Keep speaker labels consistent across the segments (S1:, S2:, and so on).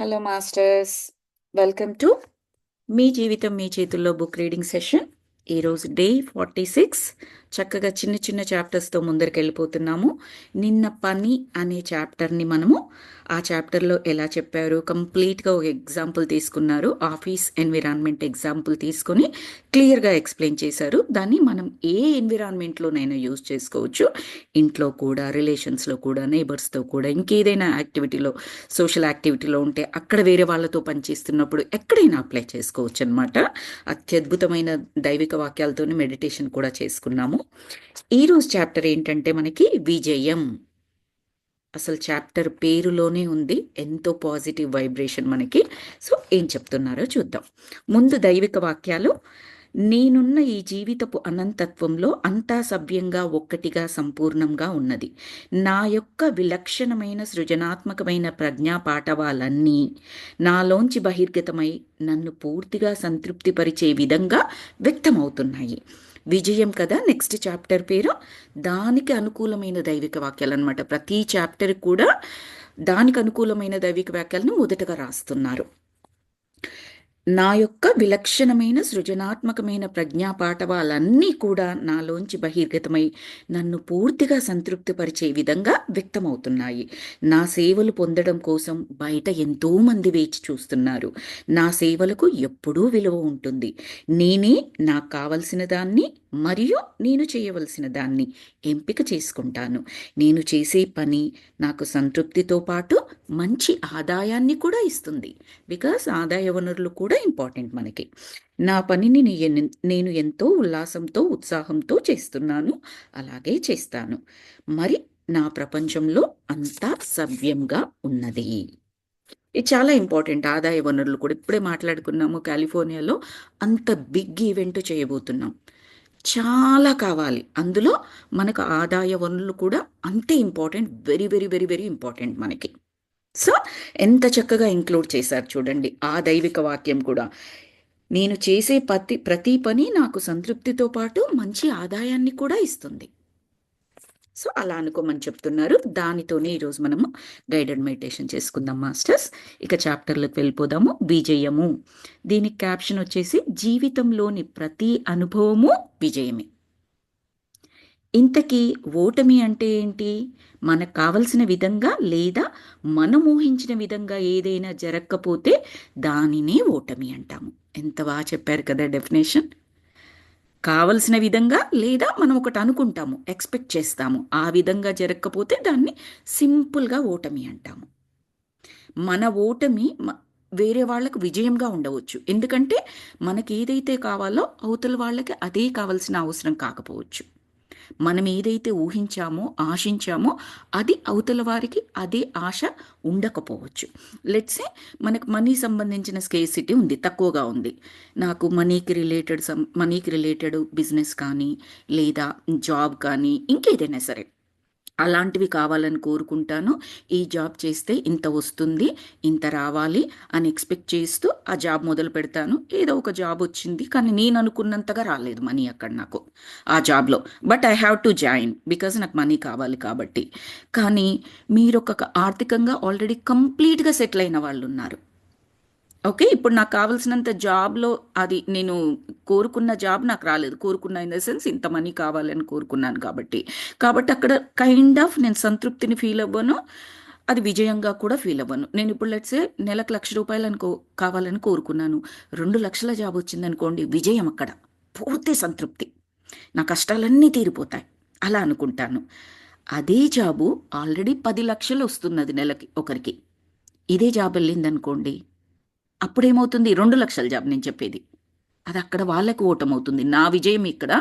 S1: Hello masters, welcome to me జీవితం మీ చేతుల్లో book reading session. ఈరోజు డే 46. చక్కగా చిన్న చిన్న చాప్టర్స్తో ముందరికి వెళ్ళిపోతున్నాము. నిన్న పని అనే చాప్టర్ని మనము ఆ చాప్టర్లో ఎలా చెప్పారు, కంప్లీట్గా ఒక ఎగ్జాంపుల్ తీసుకున్నారు. ఆఫీస్ ఎన్విరాన్మెంట్ ఎగ్జాంపుల్ తీసుకొని క్లియర్గా ఎక్స్ప్లెయిన్ చేశారు. దాన్ని మనం ఏ ఎన్విరాన్మెంట్లోనైనా యూజ్ చేసుకోవచ్చు. ఇంట్లో కూడా, రిలేషన్స్లో కూడా, నైబర్స్తో కూడా, ఇంకేదైనా యాక్టివిటీలో, సోషల్ యాక్టివిటీలో ఉంటే అక్కడ వేరే వాళ్ళతో పనిచేస్తున్నప్పుడు ఎక్కడైనా అప్లై చేసుకోవచ్చు అనమాట. అత్యద్భుతమైన దైవిక వాక్యాలతోని మెడిటేషన్ కూడా చేసుకున్నాము. ఈరోజు చాప్టర్ ఏంటంటే మనకి విజయం. అసలు చాప్టర్ పేరులోనే ఉంది ఎంతో పాజిటివ్ వైబ్రేషన్ మనకి. సో ఏం చెప్తున్నారో చూద్దాం. ముందు దైవిక వాక్యాలు. నేనున్న ఈ జీవితపు అనంతత్వంలో అంతా సవ్యంగా ఒక్కటిగా సంపూర్ణంగా ఉన్నది. నా యొక్క విలక్షణమైన సృజనాత్మకమైన ప్రజ్ఞా పాఠవాలన్నీ నాలోంచి బహిర్గతమై నన్ను పూర్తిగా సంతృప్తిపరిచే విధంగా వ్యక్తమవుతున్నాయి. విజయం కదా నెక్స్ట్ చాప్టర్ పేరు. దానికి అనుకూలమైన దైవిక వాక్యాలు అనమాట. ప్రతి చాప్టర్ కూడా దానికి అనుకూలమైన దైవిక వాక్యాలను మొదటగా రాస్తున్నారు. నా యొక్క విలక్షణమైన సృజనాత్మకమైన ప్రజ్ఞా పాఠవాలన్నీ కూడా నాలోంచి బహిర్గతమై నన్ను పూర్తిగా సంతృప్తిపరిచే విధంగా వ్యక్తమవుతున్నాయి. నా సేవలు పొందడం కోసం బయట ఎంతోమంది వేచి చూస్తున్నారు. నా సేవలకు ఎప్పుడూ విలువ ఉంటుంది. నేనే నాకు కావలసిన దాన్ని మరియు నేను చేయవలసిన దాన్ని ఎంపిక చేసుకుంటాను. నేను చేసే పని నాకు సంతృప్తితో పాటు మంచి ఆదాయాన్ని కూడా ఇస్తుంది. బికాస్ ఆదాయ వనరులు కూడా ఇంపార్టెంట్ మనకి. నా పనిని నేను ఎంతో ఉల్లాసంతో, ఉత్సాహంతో చేస్తున్నాను, అలాగే చేస్తాను. మరి నా ప్రపంచంలో అంతా సవ్యంగా ఉన్నది. ఇది చాలా ఇంపార్టెంట్. ఆదాయ వనరులు కూడా ఇప్పుడే మాట్లాడుకున్నాము. కాలిఫోర్నియాలో అంత బిగ్ ఈవెంట్ చేయబోతున్నాం. చాలా కావాలి. అందులో మనకు ఆదాయ వనరులు కూడా అంతే important. Very very very very important మనకి. సో ఎంత చక్కగా ఇంక్లూడ్ చేశారు చూడండి ఆ దైవిక వాక్యం కూడా. నేను చేసే ప్రతి పని నాకు సంతృప్తితో పాటు మంచి ఆదాయాన్ని కూడా ఇస్తుంది. సో అలా అనుకోమని చెప్తున్నారు. దానితోనే ఈరోజు మనము గైడెడ్ మెడిటేషన్ చేసుకుందాం మాస్టర్స్. ఇక చాప్టర్లకు వెళ్ళిపోదాము. విజయము. దీనికి క్యాప్షన్ వచ్చేసి జీవితంలోని ప్రతి అనుభవము విజయమే. ఇంతకీ ఓటమి అంటే ఏంటి? మనకు కావలసిన విధంగా లేదా మనం ఊహించిన విధంగా ఏదైనా జరగకపోతే దానినే ఓటమి అంటాము. ఎంత బాగా చెప్పారు కదా డెఫినేషన్. కావలసిన విధంగా లేదా మనం ఒకటి అనుకుంటాము, ఎక్స్పెక్ట్ చేస్తాము, ఆ విధంగా జరగకపోతే దాన్ని సింపుల్గా ఓటమి అంటాము. మన ఓటమి వేరే వాళ్ళకు విజయంగా ఉండవచ్చు. ఎందుకంటే మనకి ఏదైతే కావాలో అవతల వాళ్ళకి అదే కావాల్సిన అవసరం కాకపోవచ్చు. మనం ఏదైతే ఊహించామో, ఆశించామో అది అవతల వారికి అదే ఆశ ఉండకపోవచ్చు. లెట్సే మనకు మనీ సంబంధించిన స్కేర్సిటీ ఉంది, తక్కువగా ఉంది. నాకు మనీకి రిలేటెడ్ బిజినెస్ కానీ లేదా జాబ్ కానీ ఇంకేదైనా సరే అలాంటివి కావాలని కోరుకుంటాను. ఈ జాబ్ చేస్తే ఇంత వస్తుంది, ఇంత రావాలి అని ఎక్స్పెక్ట్ చేస్తూ ఆ జాబ్ మొదలు పెడతాను. ఏదో ఒక జాబ్ వచ్చింది, కానీ నేను అనుకున్నంతగా రాలేదు మనీ అక్కడ నాకు ఆ జాబ్లో. But I have to join because నాకు మనీ కావాలి కాబట్టి. కానీ మీరు ఒక ఆర్థికంగా ఆల్రెడీ కంప్లీట్గా సెటిల్ అయిన వాళ్ళు ఉన్నారు. ఓకే, ఇప్పుడు నాకు కావాల్సినంత జాబ్లో అది నేను కోరుకున్న జాబ్ నాకు రాలేదు. కోరుకున్న ఇన్ ద సెన్స్ ఇంత మనీ కావాలని కోరుకున్నాను కాబట్టి అక్కడ కైండ్ ఆఫ్ నేను సంతృప్తిని ఫీల్ అవ్వను, అది విజయంగా కూడా ఫీల్ అవ్వను. నేను ఇప్పుడు లెట్సే నెలకు ₹1,00,000 కావాలని కోరుకున్నాను, 2,00,000 జాబ్ వచ్చిందనుకోండి, విజయం అక్కడ. పూర్తి సంతృప్తి, నా కష్టాలన్నీ తీరిపోతాయి అలా అనుకుంటాను. అదే జాబు ఆల్రెడీ 10,00,000 వస్తున్నది నెలకి ఒకరికి. ఇదే జాబ్ వెళ్ళిందనుకోండి, అప్పుడేమవుతుంది? 2,00,000 జాబ్ నేను చెప్పేది. అది అక్కడ వాళ్ళకు ఓటమవుతుంది. నా విజయం ఇక్కడ,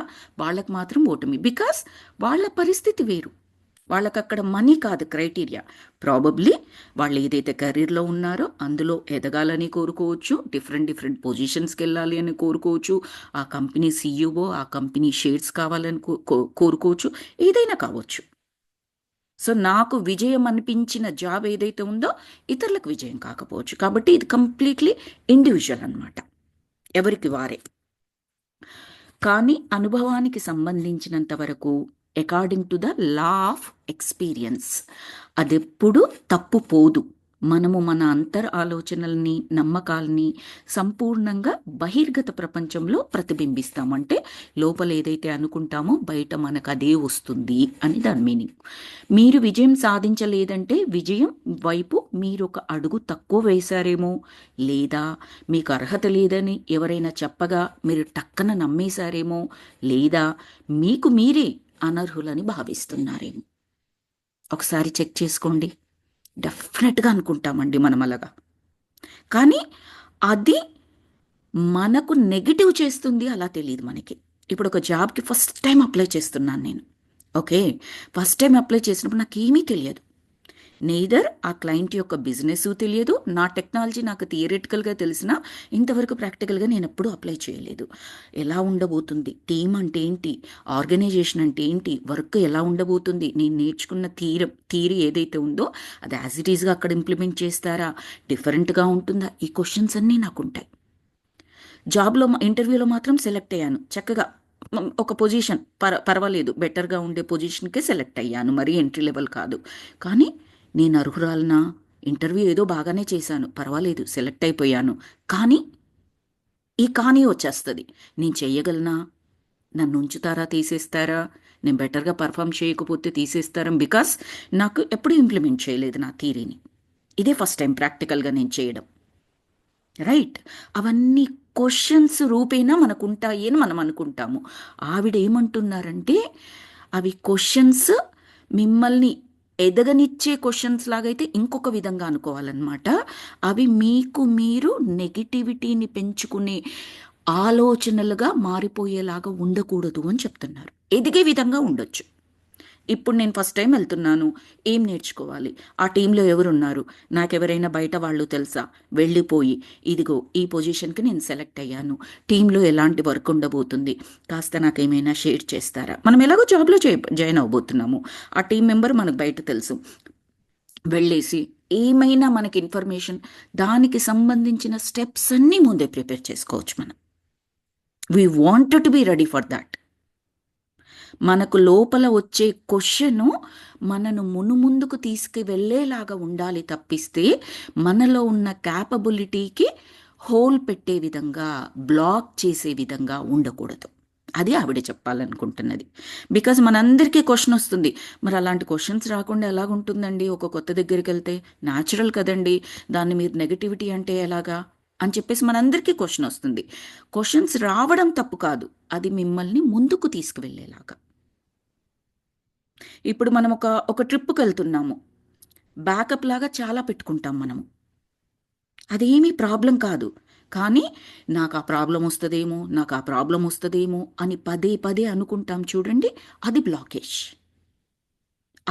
S1: వాళ్ళకు మాత్రం ఓటమి. బికాస్ వాళ్ళ పరిస్థితి వేరు. వాళ్ళకి అక్కడ మనీ కాదు క్రైటీరియా. ప్రాబబ్లీ వాళ్ళు ఏదైతే కెరీర్లో ఉన్నారో అందులో ఎదగాలని కోరుకోవచ్చు, డిఫరెంట్ పొజిషన్స్కి వెళ్ళాలి అని కోరుకోవచ్చు, ఆ కంపెనీ సీఈఓ, ఆ కంపెనీ షేర్స్ కావాలని కోరుకోవచ్చు, ఏదైనా కావచ్చు. సో నాకు విజయం అనిపించిన జాబ్ ఏదైతే ఉందో ఇతరులకు విజయం కాకపోవచ్చు. కాబట్టి ఇది కంప్లీట్లీ ఇండివిజువల్ అనమాట, ఎవరికి వారే. కానీ అనుభవానికి సంబంధించినంత వరకు according to the law of experience అదెప్పుడు తప్పు పోదు. మనము మన ఆలోచనల్ని, నమ్మకాల్ని సంపూర్ణంగా బహిర్గత ప్రపంచంలో ప్రతిబింబిస్తాం. అంటే లోపల ఏదైతే అనుకుంటామో బయట మనకు అదే వస్తుంది అని దాని మీనింగ్. మీరు విజయం సాధించలేదంటే విజయం వైపు మీరు ఒక అడుగు తక్కువ వేశారేమో, లేదా మీకు అర్హత లేదని ఎవరైనా చెప్పగా మీరు టక్కన నమ్మేశారేమో, లేదా మీకు మీరే అనర్హులని భావిస్తున్నారేమో. ఒకసారి చెక్ చేసుకోండి. డెఫినెట్గా అనుకుంటామండి మనం అలాగా. కానీ అది మనకు నెగిటివ్ చేస్తుంది అలా తెలియదు మనకి. ఇప్పుడు ఒక జాబ్కి ఫస్ట్ టైం అప్లై చేస్తున్నాను నేను. ఓకే, ఫస్ట్ టైం అప్లై చేసినప్పుడు నాకేమీ తెలియదు. నెయిదర్ ఆ క్లయింట్ యొక్క బిజినెస్ తెలియదు, నా టెక్నాలజీ నాకు థియరిటికల్గా తెలిసినా ఇంతవరకు ప్రాక్టికల్గా నేను ఎప్పుడూ అప్లై చేయలేదు. ఎలా ఉండబోతుంది, టీమ్ అంటే ఏంటి, ఆర్గనైజేషన్ అంటే ఏంటి, వర్క్ ఎలా ఉండబోతుంది, నేను నేర్చుకున్న థియరీ ఏదైతే ఉందో అది యాజ్ ఇట్ ఈస్గా అక్కడ ఇంప్లిమెంట్ చేస్తారా, డిఫరెంట్గా ఉంటుందా, ఈ క్వశ్చన్స్ అన్నీ నాకు ఉంటాయి. జాబ్లో ఇంటర్వ్యూలో మాత్రం సెలెక్ట్ అయ్యాను చక్కగా. ఒక పొజిషన్ పర్వాలేదు, బెటర్గా ఉండే పొజిషన్కే సెలెక్ట్ అయ్యాను, మరీ ఎంట్రీ లెవెల్ కాదు. కానీ నేను అర్హురాలనా, ఇంటర్వ్యూ ఏదో బాగానే చేశాను, పర్వాలేదు సెలెక్ట్ అయిపోయాను. కానీ కానీ వచ్చేస్తుంది, నేను చెయ్యగలనా, నన్ను ఉంచుతారా తీసేస్తారా, నేను బెటర్గా పర్ఫామ్ చేయకపోతే తీసేస్తారా, బికాస్ నాకు ఎప్పుడూ ఇంప్లిమెంట్ చేయలేదు నా థీరీని. ఇదే ఫస్ట్ టైం ప్రాక్టికల్గా నేను చేయడం. రైట్, అవన్నీ క్వశ్చన్స్ రూపేణా మనకు ఉంటాయి అని మనం అనుకుంటాము. ఆవిడ ఏమంటున్నారంటే అవి క్వశ్చన్స్ మిమ్మల్ని ఎదగనిచ్చే క్వశ్చన్స్ లాగైతే ఇంకొక విధంగా అనుకోవాలన్నమాట. అవి మీకు మీరు నెగిటివిటీని పెంచుకునే ఆలోచనలుగా మారిపోయేలాగా ఉండకూడదు అని చెప్తున్నారు. ఎదిగే విధంగా ఉండొచ్చు. ఇప్పుడు నేను ఫస్ట్ టైం వెళ్తున్నాను, ఏం నేర్చుకోవాలి, ఆ టీంలో ఎవరున్నారు, నాకెవరైనా బయట వాళ్ళు తెలుసా, వెళ్ళిపోయి ఇదిగో ఈ పొజిషన్కి నేను సెలెక్ట్ అయ్యాను, టీంలో ఎలాంటి వర్క్ ఉండబోతుంది, కాస్త నాకేమైనా షేర్ చేస్తారా. మనం ఎలాగో జాబ్లో జాయిన్ అవబోతున్నాము, ఆ టీం మెంబర్ మనకు బయట తెలుసు, వెళ్ళేసి ఏమైనా మనకి ఇన్ఫర్మేషన్, దానికి సంబంధించిన స్టెప్స్ అన్నీ ముందే ప్రిపేర్ చేసుకోవచ్చు మనం. We want to be ready for that. మనకు లోపల వచ్చే క్వశ్చను మనను మునుముందుకు తీసుకువెళ్ళేలాగా ఉండాలి తప్పిస్తే మనలో ఉన్న క్యాపబిలిటీకి హోల్ పెట్టే విధంగా, బ్లాక్ చేసే విధంగా ఉండకూడదు. అది ఆవిడ చెప్పాలనుకుంటున్నది. బికాజ్ మనందరికీ క్వశ్చన్ వస్తుంది, మరి అలాంటి క్వశ్చన్స్ రాకుండా ఎలాగుంటుందండి, ఒక కొత్త దగ్గరికి వెళ్తే న్యాచురల్ కదండి, దాన్ని మీరు నెగటివిటీ అంటే ఎలాగా అని చెప్పేసి మనందరికీ క్వశ్చన్ వస్తుంది. క్వశ్చన్స్ రావడం తప్పు కాదు, అది మిమ్మల్ని ముందుకు తీసుకువెళ్ళేలాగా. ఇప్పుడు మనం ఒక ట్రిప్కి వెళ్తున్నాము, బ్యాకప్ లాగా చాలా పెట్టుకుంటాం మనము, అదేమీ ప్రాబ్లం కాదు. కానీ నాకు ఆ ప్రాబ్లం వస్తుందేమో, నాకు ఆ ప్రాబ్లం వస్తుందేమో అని పదే పదే అనుకుంటాం చూడండి, అది బ్లాకేజ్.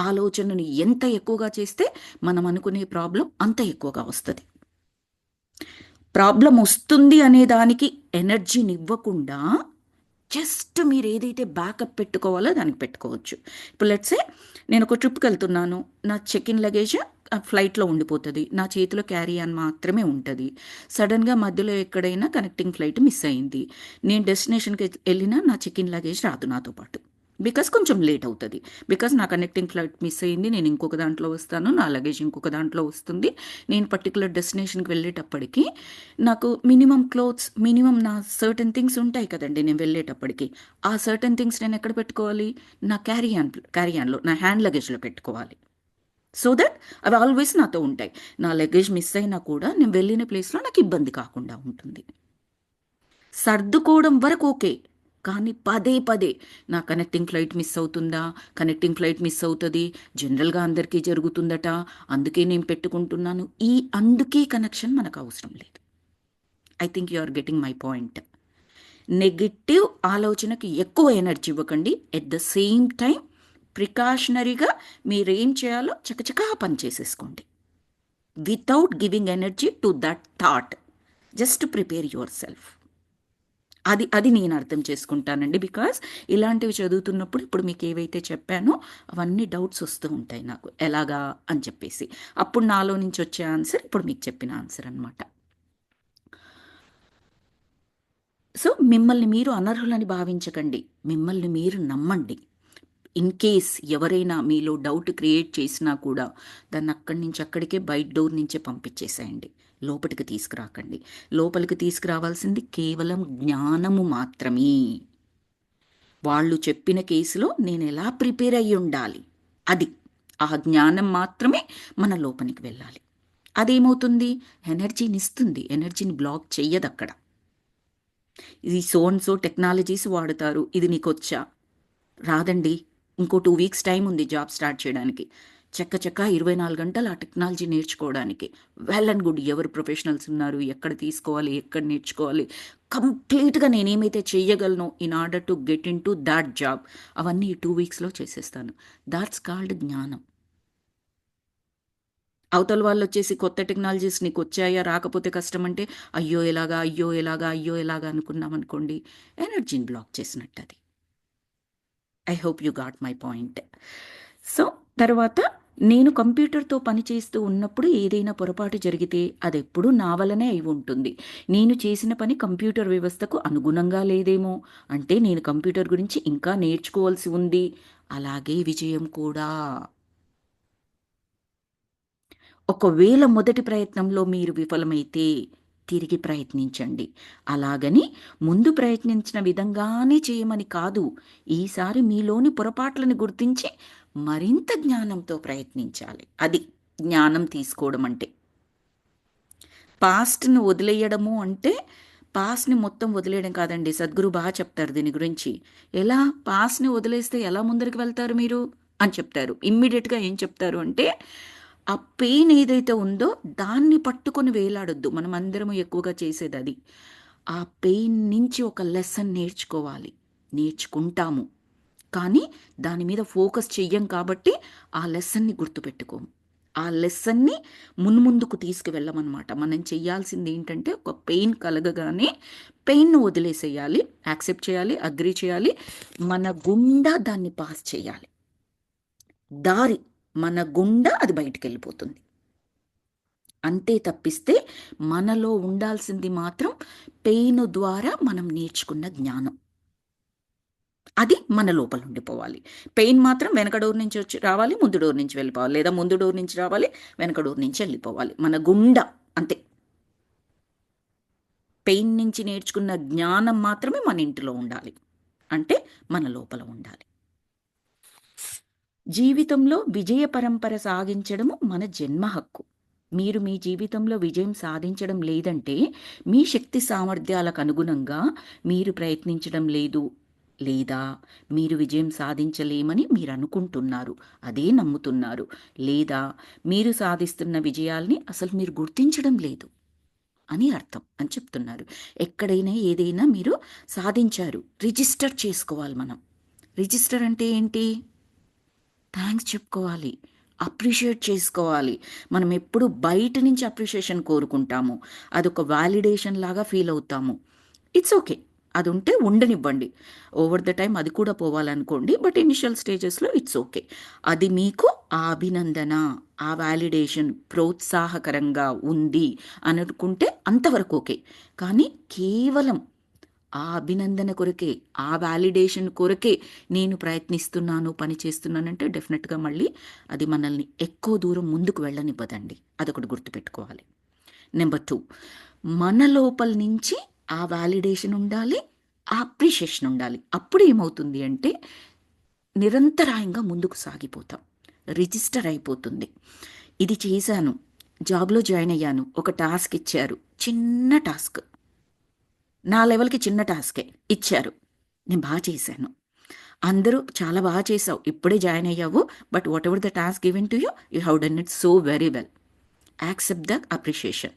S1: ఆలోచనను ఎంత ఎక్కువగా చేస్తే మనం అనుకునే ప్రాబ్లం అంత ఎక్కువగా వస్తుంది. ప్రాబ్లం వస్తుంది అనే దానికి ఎనర్జీని ఇవ్వకుండా జస్ట్ మీరు ఏదైతే బ్యాకప్ పెట్టుకోవాలో దానికి పెట్టుకోవచ్చు. ఇప్పుడు లెట్సే నేను ఒక ట్రిప్కి వెళ్తున్నాను, నా చెక్ ఇన్ లగేజ్ ఫ్లైట్లో ఉండిపోతుంది, నా చేతిలో క్యారీ ఆన్ మాత్రమే ఉంటుంది. సడన్గా మధ్యలో ఎక్కడైనా కనెక్టింగ్ ఫ్లైట్ మిస్ అయింది, నేను డెస్టినేషన్కి వెళ్ళినా నా చెక్ ఇన్ లగేజ్ రాదు నాతో పాటు, బికాస్ కొంచెం లేట్ అవుతుంది, బికాస్ నా కనెక్టింగ్ ఫ్లైట్ మిస్ అయింది, నేను ఇంకొక దాంట్లో వస్తాను, నా లగేజ్ ఇంకొక దాంట్లో వస్తుంది, నేను పర్టికులర్ డెస్టినేషన్కి వెళ్ళేటప్పటికి నాకు మినిమం క్లోత్స్, మినిమం నా సర్టన్ థింగ్స్ ఉంటాయి కదండి, నేను వెళ్ళేటప్పటికి ఆ సర్టన్ థింగ్స్ నేను ఎక్కడ పెట్టుకోవాలి, నా క్యారీ ఆన్లో నా హ్యాండ్ లగేజ్లో పెట్టుకోవాలి. సో దట్ అవి ఆల్వేస్ నాతో ఉంటాయి, నా లగేజ్ మిస్ అయినా కూడా నేను వెళ్ళిన ప్లేస్లో నాకు ఇబ్బంది కాకుండా ఉంటుంది. సర్దుకోవడం వరకు ఓకే, కానీ పదే పదే నా కనెక్టింగ్ ఫ్లైట్ మిస్ అవుతుందా, కనెక్టింగ్ ఫ్లైట్ మిస్ అవుతుంది, జనరల్గా అందరికీ జరుగుతుందట, అందుకే నేను పెట్టుకుంటున్నాను, అందుకే కనెక్షన్ మనకు అవసరం లేదు. I think you are getting my point. Negative ఆలోచనకి ఎక్కువ ఎనర్జీ ఇవ్వకండి, ఎట్ ద సేమ్ టైం ప్రికాషనరీగా మీరేం చేయాలో చకచకా పని చేసేసుకోండి, without giving energy to that thought. Just prepare yourself. అది నేను అర్థం చేసుకుంటానండి, బికాస్ ఇలాంటివి చదువుతున్నప్పుడు ఇప్పుడు మీకు ఏవైతే చెప్పానో అవన్నీ డౌట్స్ వస్తూ ఉంటాయి నాకు, ఎలాగా అని చెప్పేసి. అప్పుడు నాలో నుంచి వచ్చే ఆన్సర్ ఇప్పుడు మీకు చెప్పిన ఆన్సర్ అనమాట. సో మిమ్మల్ని మీరు అనర్హులని భావించకండి, మిమ్మల్ని మీరు నమ్మండి. ఇన్ కేస్ ఎవరైనా మీలో డౌట్ క్రియేట్ చేసినా కూడా దాన్ని అక్కడి నుంచి అక్కడికే బయట డోర్ నుంచే పంపించేసేయండి. లోపలికి తీసుకురాకండి. లోపలికి తీసుకురావాల్సింది కేవలం జ్ఞానము మాత్రమే. వాళ్ళు చెప్పిన కేసులో నేను ఎలా ప్రిపేర్ అయ్యి ఉండాలి, అది ఆ జ్ఞానం మాత్రమే మన లోపలికి వెళ్ళాలి. అదేమవుతుంది, ఎనర్జీని ఇస్తుంది, ఎనర్జీని బ్లాక్ చెయ్యదు అక్కడ. ఇది సో టెక్నాలజీస్ వాడతారు, ఇది నీకు వచ్చా? రాదండి. ఇంకో 2 వీక్స్ టైం ఉంది జాబ్ స్టార్ట్ చేయడానికి. చక్క 24 గంటలు ఆ టెక్నాలజీ నేర్చుకోవడానికి. Well and good. ఎవరు ప్రొఫెషనల్స్ ఉన్నారు, ఎక్కడ తీసుకోవాలి, ఎక్కడ నేర్చుకోవాలి, కంప్లీట్గా నేనేమైతే చెయ్యగలను in order to get in to that job, అవన్నీ ఈ 2 వీక్స్లో చేసేస్తాను. దాట్స్ కాల్డ్ జ్ఞానం. అవతల వాళ్ళు వచ్చేసి కొత్త టెక్నాలజీస్ నీకు వచ్చాయా, రాకపోతే కష్టం అంటే అయ్యో ఎలాగా, అయ్యో ఎలాగా, అయ్యో ఎలాగా అనుకున్నాం అనుకోండి, ఎనర్జీని బ్లాక్ చేసినట్టు అది. I hope you got my point. So తర్వాత నేను కంప్యూటర్తో పనిచేస్తూ ఉన్నప్పుడు ఏదైనా పొరపాటు జరిగితే అది ఎప్పుడూ నా వలనే అయి ఉంటుంది. నేను చేసిన పని కంప్యూటర్ వ్యవస్థకు అనుగుణంగా లేదేమో, అంటే నేను కంప్యూటర్ గురించి ఇంకా నేర్చుకోవాల్సి ఉంది. అలాగే విజయం కూడా. ఒకవేళ మొదటి ప్రయత్నంలో మీరు విఫలమైతే తిరిగి ప్రయత్నించండి. అలాగని ముందు ప్రయత్నించిన విధంగానే చేయమని కాదు. ఈసారి మీలోని పొరపాట్లను గుర్తించి మరింత జ్ఞానంతో ప్రయత్నించాలి. అది జ్ఞానం తీసుకోవడం అంటే. పాస్ట్ను వదిలేయడము అంటే పాస్ట్ని మొత్తం వదిలేయడం కాదండి. సద్గురు బాగా చెప్తారు దీని గురించి. ఎలా పాస్ట్ని వదిలేస్తే ఎలా ముందరికి వెళ్తారు మీరు అని చెప్తారు. ఇమ్మీడియట్గా ఏం చెప్తారు అంటే, ఆ పెయిన్ ఏదైతే ఉందో దాన్ని పట్టుకొని వేలాడొద్దు. మనం అందరము ఎక్కువగా చేసేది అది. ఆ పెయిన్ నుంచి ఒక లెసన్ నేర్చుకోవాలి. నేర్చుకుంటాము, కానీ దాని మీద ఫోకస్ చెయ్యం కాబట్టి ఆ లెసన్ని గుర్తుపెట్టుకోము. ఆ లెసన్ని మున్ముందుకు తీసుకువెళ్ళమన్నమాట. మనం చెయ్యాల్సింది ఏంటంటే, ఒక పెయిన్ కలగగానే పెయిన్ను వదిలేసేయాలి, యాక్సెప్ట్ చేయాలి, అగ్రీ చేయాలి, మన గుండా దాన్ని పాస్ చేయాలి. దారి మన గుండా అది బయటికి వెళ్ళిపోతుంది. అంతే తప్పిస్తే మనలో ఉండాల్సింది మాత్రం పెయిన్ ద్వారా మనం నేర్చుకున్న జ్ఞానం. అది మన లోపల ఉండిపోవాలి. పెయిన్ మాత్రం వెనక డోర్ నుంచి వచ్చి రావాలి, ముందు డోర్ నుంచి వెళ్ళిపోవాలి, లేదా ముందు డోర్ నుంచి రావాలి, వెనక డోర్ నుంచి వెళ్ళిపోవాలి, మన గుండా. అంతే. పెయిన్ నుంచి నేర్చుకున్న జ్ఞానం మాత్రమే మన ఇంటిలో ఉండాలి, అంటే మన లోపల ఉండాలి. జీవితంలో విజయ పరంపర సాగించడము మన జన్మ హక్కు. మీరు మీ జీవితంలో విజయం సాధించడం లేదంటే మీ శక్తి సామర్థ్యాలకు అనుగుణంగా మీరు ప్రయత్నించడం లేదు, లేదా మీరు విజయం సాధించలేమని మీరు అనుకుంటున్నారు, అదే నమ్ముతున్నారు, లేదా మీరు సాధిస్తున్న విజయాల్ని అసలు మీరు గుర్తించడం లేదు అని అర్థం అని చెప్తున్నారు. ఎక్కడైనా ఏదైనా మీరు సాధించారు, రిజిస్టర్ చేసుకోవాలి మనం. రిజిస్టర్ అంటే ఏంటి? థ్యాంక్స్ చెప్పుకోవాలి, అప్రిషియేట్ చేసుకోవాలి. మనం ఎప్పుడు బయట నుంచి అప్రిషియేషన్ కోరుకుంటాము, అదొక వ్యాలిడేషన్ లాగా ఫీల్ అవుతాము. ఇట్స్ ఓకే, అది ఉంటే ఉండనివ్వండి. ఓవర్ ద టైం అది కూడా పోవాలనుకోండి, బట్ ఇనిషియల్ స్టేజెస్లో ఇట్స్ ఓకే. అది మీకు ఆ అభినందన, ఆ వ్యాలిడేషన్ ప్రోత్సాహకరంగా ఉంది అని అనుకుంటే అంతవరకు ఓకే. కానీ కేవలం ఆ అభినందన కొరకే, ఆ వ్యాలిడేషన్ కొరకే నేను ప్రయత్నిస్తున్నాను, పని చేస్తున్నానంటే డెఫినెట్గా మళ్ళీ అది మనల్ని ఎక్కువ దూరం ముందుకు వెళ్ళనివ్వదండి. అదొకటి గుర్తుపెట్టుకోవాలి. నెంబర్ 2, మన లోపల నుంచి ఆ వ్యాలిడేషన్ ఉండాలి, ఆ అప్రిషియేషన్ ఉండాలి. అప్పుడు ఏమవుతుంది అంటే నిరంతరాయంగా ముందుకు సాగిపోతాం, రిజిస్టర్ అయిపోతుంది. ఇది చేశాను, జాబ్లో జాయిన్ అయ్యాను, ఒక టాస్క్ ఇచ్చారు, చిన్న టాస్క్, నా లెవెల్కి చిన్న టాస్కే ఇచ్చారు, నేను బాగా చేశాను. అందరూ చాలా బాగా చేసావు, ఇప్పుడే జాయిన్ అయ్యావు, but what ever the task given to you, you have done it so very well. Accept the appreciation.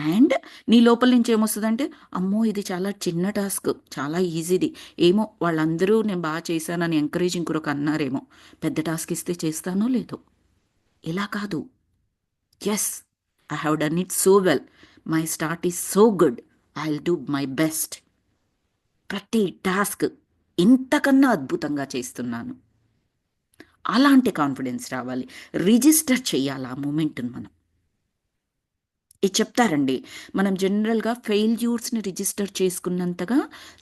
S1: And నీ లోపల నుంచి ఏమొస్తుందంటే, అమ్మో ఇది చాలా చిన్న టాస్క్, చాలా ఈజీది, ఏమో వాళ్ళందరూ నేను బాగా చేశానని ఎంకరేజ్ ఇంకొక అన్నారేమో, పెద్ద టాస్క్ ఇస్తే చేస్తానో లేదో. ఇలా కాదు, yes, I have done it so well, my start is so good, I will do my best, ప్రతి టాస్క్ ఇంతకన్నా అద్భుతంగా చేస్తున్నాను. అలాంటి కాన్ఫిడెన్స్ రావాలి, రిజిస్టర్ చేయాలి ఆ మూమెంట్ని మనం. ఇది చెప్తారండి. మనం జనరల్‌గా ఫెయిల్యూర్స్‌ని రిజిస్టర్ చేసుకున్నంతగా